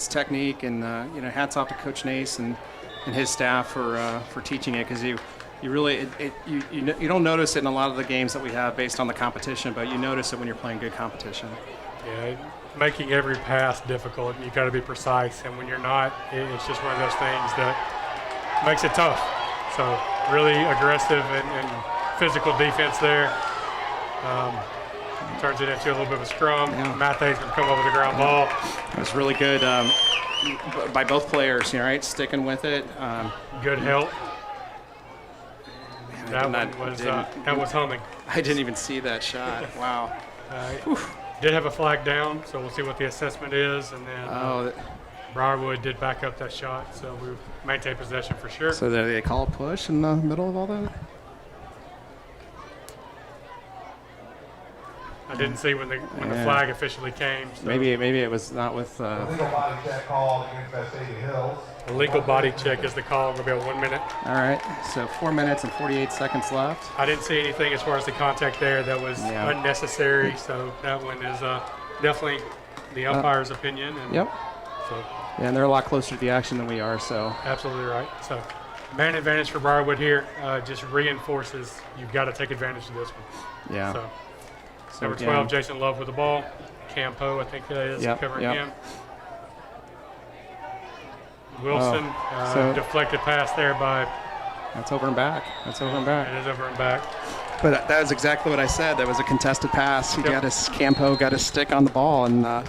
technique, and you know, hats off to Coach Nace and his staff for teaching it, because you really you don't notice it in a lot of the games that we have based on the competition, but you notice it when you're playing good competition. Yeah, making every pass difficult. You got to be precise, and when you're not, it's just one of those things that makes it tough. So really aggressive and physical defense there. Turns it into a little bit of a scrum. Yeah. Mathay's going to come over the ground ball. It was really good by both players, you know, right? Sticking with it. Good help. That was humming. I didn't even see that shot. Wow. Did have a flag down, so we'll see what the assessment is, and then Briarwood did back up that shot, so we maintain possession for sure. So did they call a push in the middle of all that? I didn't see when the flag officially came. So. Maybe it was not with. Legal body check called against Vestavia Hills. A legal body check is the call. We'll be at 1 minute. All right, so 4 minutes and 48 seconds left. I didn't see anything as far as the contact there that was unnecessary, so that one is definitely the umpire's opinion. And Yep. So, yeah, and they're a lot closer to the action than we are, so. Absolutely right. So, man advantage for Briarwood here. Just reinforces you've got to take advantage of this one. Yeah. So number again, 12, Jason Love with the ball. Campo, I think that is, covering him. Wilson, deflected pass there by. That's over and back. That's over and back. It is over and back. But that was exactly what I said. That was a contested pass. He got his Campo, got his stick on the ball, and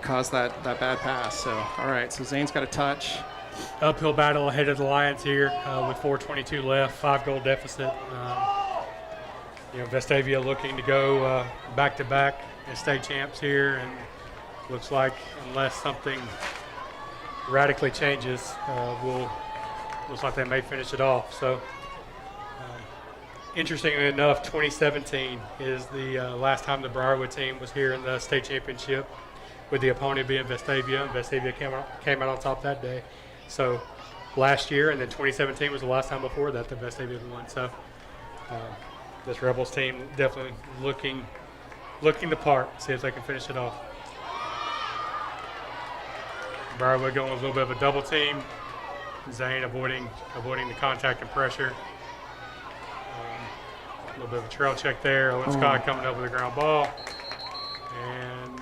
caused that bad pass. So, all right, so Zane's got a touch. Uphill battle ahead of the Lions here with 4:22 left, 5-goal deficit. You know, Vestavia looking to go back-to-back as state champs here, and looks like unless something radically changes, looks like they may finish it off. So, interestingly enough, 2017 is the last time the Briarwood team was here in the state championship, with the opponent being Vestavia, and Vestavia came out on top that day. So last year, and then 2017 was the last time before that Vestavia won. So this Rebels team definitely looking the part, see if they can finish it off. Briarwood going with a little bit of a double team. Zane avoiding the contact and pressure. A little bit of a trail check there. Owen Scott coming up with a ground ball. And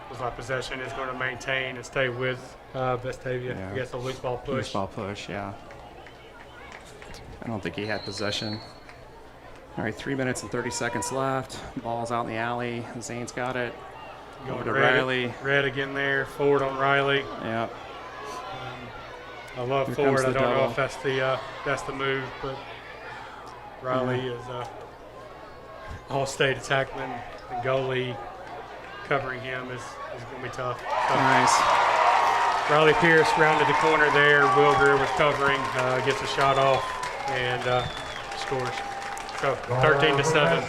looks like possession is going to maintain and stay with Vestavia. Yeah. I guess a loose ball push. Loose ball push, yeah. I don't think he had possession. All right, 3 minutes and 30 seconds left. Ball's out in the alley. Zane's got it. Going to Riley. Red again there. Forward on Riley. Yeah. I love Here forward. comes I the don't know double. if that's the move, but Riley is all-state attackman. The goalie covering him is going to be tough. So Nice. Riley Pierce rounded the corner there. Will Greer was covering, gets a shot off, and scores. So 13-7,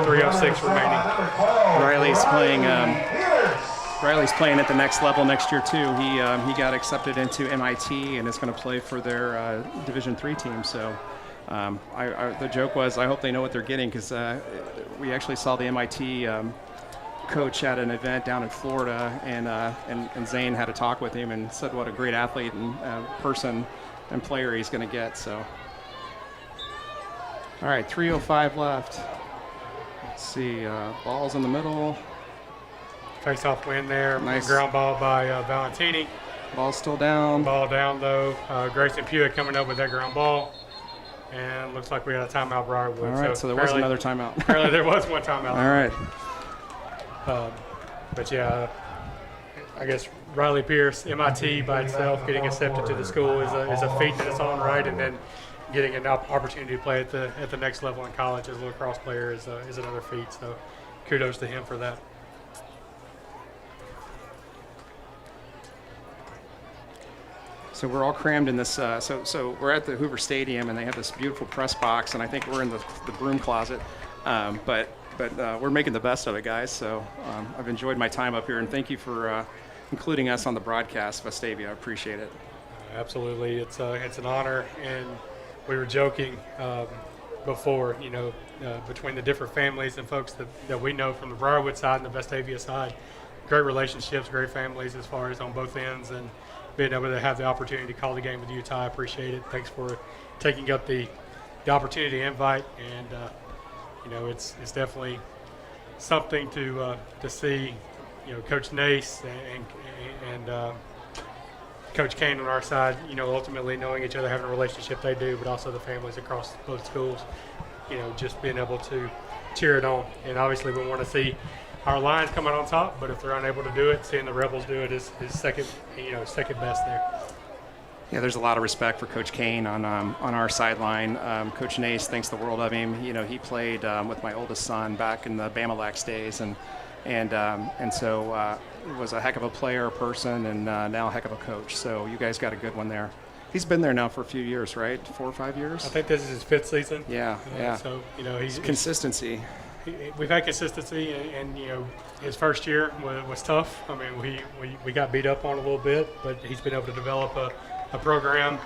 3:06 remaining. Riley's playing at the next level next year too. He got accepted into MIT and is going to play for their Division III team. So the joke was, I hope they know what they're getting, because we actually saw the MIT coach at an event down in Florida, and Zane had a talk with him and said what a great athlete and person and player he's going to get. So, all right, 3:05 left. Let's see, ball's in the middle. Face-off win there. Nice. Ground ball by Valentini. Ball's still down. Ball down though. Grayson Pewitt coming up with that ground ball. And looks like we got a timeout, Briarwood. All right, so there was another timeout. Apparently there was one timeout. All right. But yeah, I guess Riley Pierce, MIT by itself, getting accepted to the school is a feat in its own right, and then getting an opportunity to play at the next level in college as a lacrosse player is another feat. So kudos to him for that. So we're all crammed in this. So we're at the Hoover Stadium, and they have this beautiful press box, and I think we're in the broom closet. But we're making the best of it, guys. So I've enjoyed my time up here, and thank you for including us on the broadcast, Vestavia. I appreciate it. Absolutely, it's an honor, and we were joking before, between the different families and folks that we know from the Briarwood side and the Vestavia side. Great relationships, great families as far as on both ends, and being able to have the opportunity to call the game with Utah, I appreciate it. Thanks for taking up the opportunity to invite, and it's definitely something to see, Coach Nace and Coach Kane on our side, ultimately knowing each other, having a relationship they do, but also the families across both schools, just being able to cheer it on. And obviously we want to see our Lions coming on top, but if they're unable to do it, seeing the Rebels do it is second best there. Yeah, there's a lot of respect for Coach Kane on our sideline. Coach Nace thinks the world of him. He played with my oldest son back in the Bamalax days, and so was a heck of a player, person, and now a heck of a coach. So you guys got a good one there. He's been there now for a few years, right? 4 or 5 years? I think this is his 5th season. Yeah. So he's consistency. We've had consistency, and his first year was tough. I mean, we got beat up on a little bit, but he's been able to develop a program.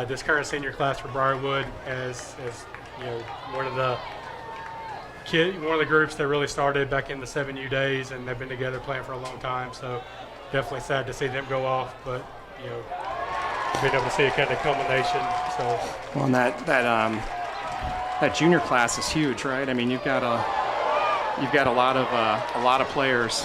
This current senior class for Briarwood as one of the groups that really started back in the 7U days, and they've been together playing for a long time. So definitely sad to see them go off, but being able to see a kind of culmination. So well, and that junior class is huge, right? I mean, you've got a lot of players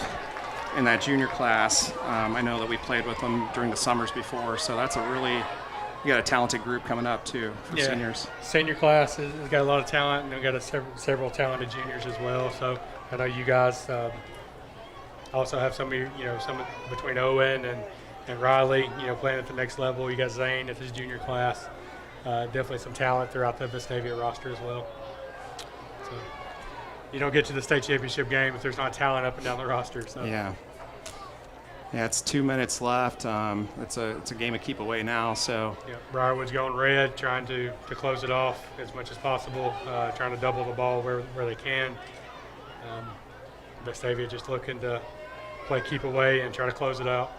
in that junior class. I know that we played with them during the summers before, so that's you got a talented group coming up too for seniors. Senior class has got a lot of talent, and we've got several talented juniors as well. So I know you guys also have some between Owen and Riley, playing at the next level. You got Zane at his junior class. Definitely some talent throughout the Vestavia roster as well. So you don't get to the state championship game if there's not talent up and down the roster. So yeah, it's 2 minutes left. It's a game of keep away now. So Briarwood's going red, trying to close it off as much as possible, trying to double the ball where they can. Vestavia just looking to play keep away and try to close it out.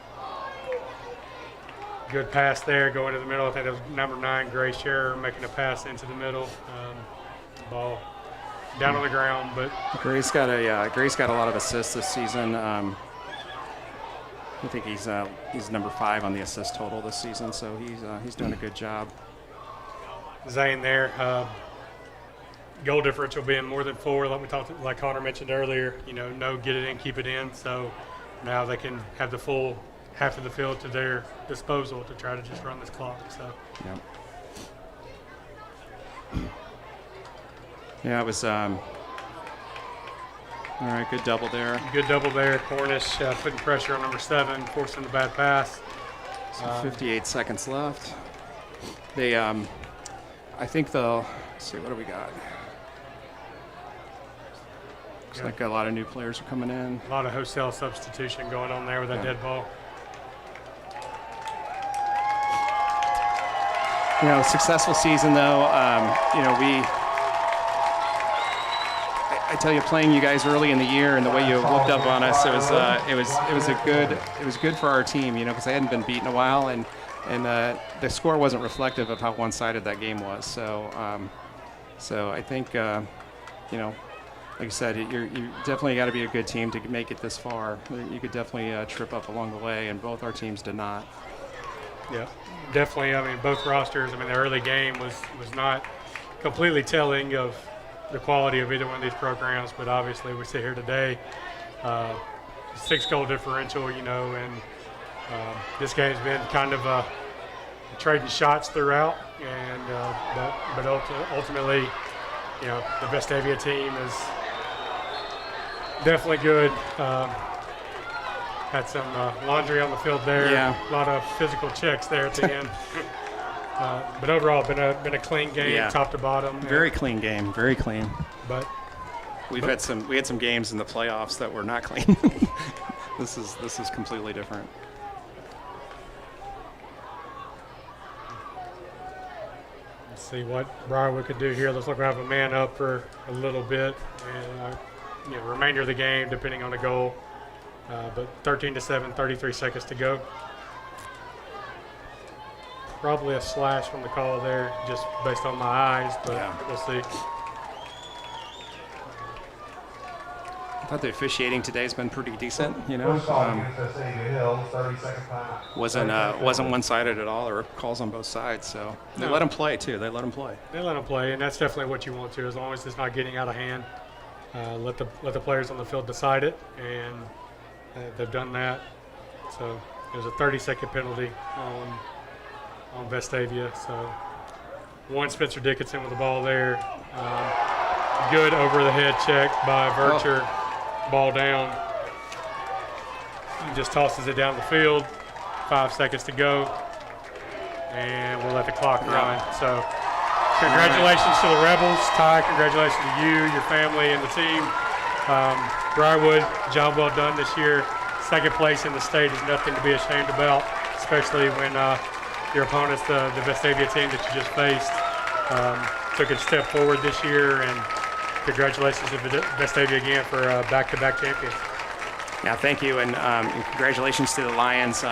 Good pass there, going to the middle. I think that was number 9, Gray Scherer, making a pass into the middle. Ball down on the ground, but Gray's got a lot of assists this season. I think he's number 5 on the assist total this season, so he's doing a good job. Zane there, goal differential being more than 4, like Connor mentioned earlier. No get it in, keep it in. So now they can have the full half of the field to their disposal to try to just run this clock. So yeah, it was all right. Good double there. Good double there. Cornish putting pressure on number 7, forcing the bad pass. So 58 seconds left. They I think let's see, what do we got? Looks like a lot of new players are coming in. A lot of wholesale substitution going on there with that dead ball. Successful season though. I tell you, playing you guys early in the year and the way you whooped up on us, it was good for our team. Because they hadn't been beat in a while, and the score wasn't reflective of how one-sided that game was. So I think like I said, you definitely got to be a good team to make it this far. You could definitely trip up along the way, and both our teams did not. Yeah, definitely. I mean, both rosters. I mean, the early game was not completely telling of the quality of either one of these programs, but obviously we sit here today, 6-goal differential, and this game's been kind of trading shots throughout, and but ultimately, the Vestavia team is definitely good. Had some laundry on the field there. Yeah. A lot of physical checks there at the end. But overall, been a clean game, Yeah. top to bottom. Very clean game, very clean. But We had some games in the playoffs that were not clean. This is completely different. let's see what Briarwood could do here. Looks like we have a man up for a little bit, and remainder of the game depending on the goal. But 13-7, 33 seconds to go. Probably a slash from the call there, just based on my eyes, but we'll see. I thought the officiating today has been pretty decent. First call against Vestavia Hills, 30-second timeout. Wasn't one-sided at all, or calls on both sides. So they let them play too. They let them play. They let them play, and that's definitely what you want to, as long as it's not getting out of hand. Let the players on the field decide it, and they've done that. So there's a 30-second penalty on Vestavia. So one Spencer Dickinson with the ball there. Good over-the-head check by Vercher. Ball down. He just tosses it down the field. 5 seconds to go. And we'll let the clock run. So congratulations to the Rebels. Ty, congratulations to you, your family, and the team. Briarwood, job well done this year. Second place in the state is nothing to be ashamed about, especially when your opponents, the Vestavia team that you just faced, took a step forward this year. And congratulations to Vestavia again for back-to-back champions. Yeah, thank you, and congratulations to the Lions.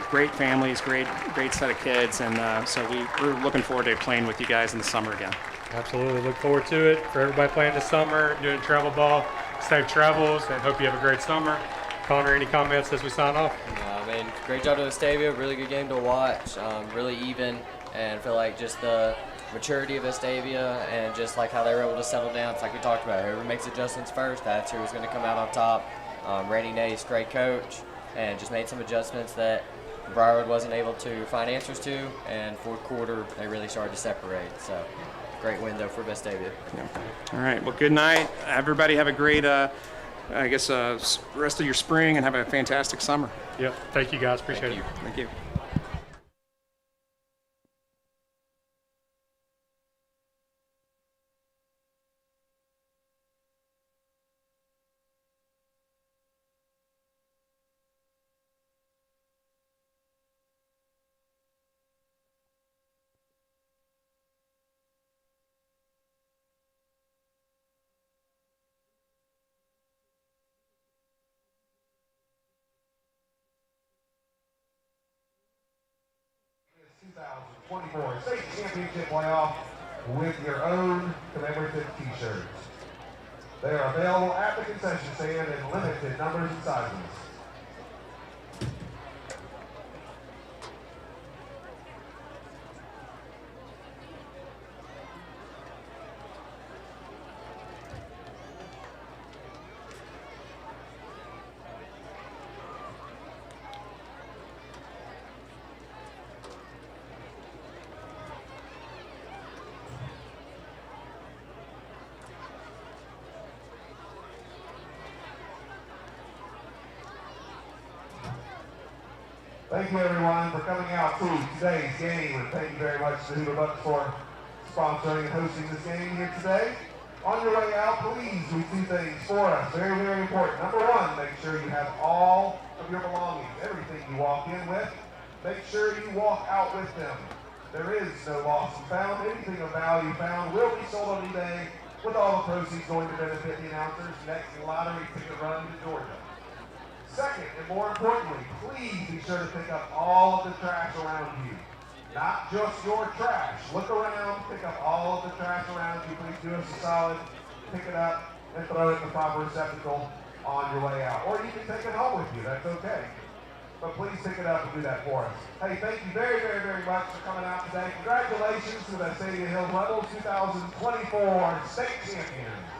Great families, great set of kids, and so we're looking forward to playing with you guys in the summer again. Absolutely, look forward to it. For everybody playing this summer, doing travel ball, safe travels, and hope you have a great summer. Connor, any comments as we sign off? Great job to Vestavia. Really good game to watch. Really even, and I feel like just the maturity of Vestavia and just like how they were able to settle down. It's like we talked about. Whoever makes adjustments first, that's who's going to come out on top. Randy Nace, great coach, and just made some adjustments that Briarwood wasn't able to find answers to. And fourth quarter, they really started to separate. So great win though for Vestavia. Yeah. All right. Well, good night. Everybody have a great, rest of your spring, and have a fantastic summer. Yep. Thank you guys. Appreciate it. Thank you. State Championship playoff with your own commemorative T-shirts. They are available at the concession stand in limited numbers and sizes. Thank you everyone for coming out to today's game, and thank you very much to Hoover Bucks for sponsoring and hosting this game here today. On your way out, please do 2 things for us. Very, very important. Number one, make sure you have all of your belongings, everything you walk in with. Make sure you walk out with them. There is no loss found. Anything of value found will be sold on eBay, with all the proceeds going to benefit the announcers next lottery ticket run to Georgia. Second, and more importantly, please be sure to pick up all of the trash around you. Not just your trash. Look around, pick up all of the trash around you. Please do us a solid, pick it up, and throw it in the proper receptacle on your way out. Or you can take it home with you, that's okay. But please pick it up and do that for us. Hey, thank you very, very, very much for coming out today. Congratulations to the Vestavia Hills Rebels 2024 state champions.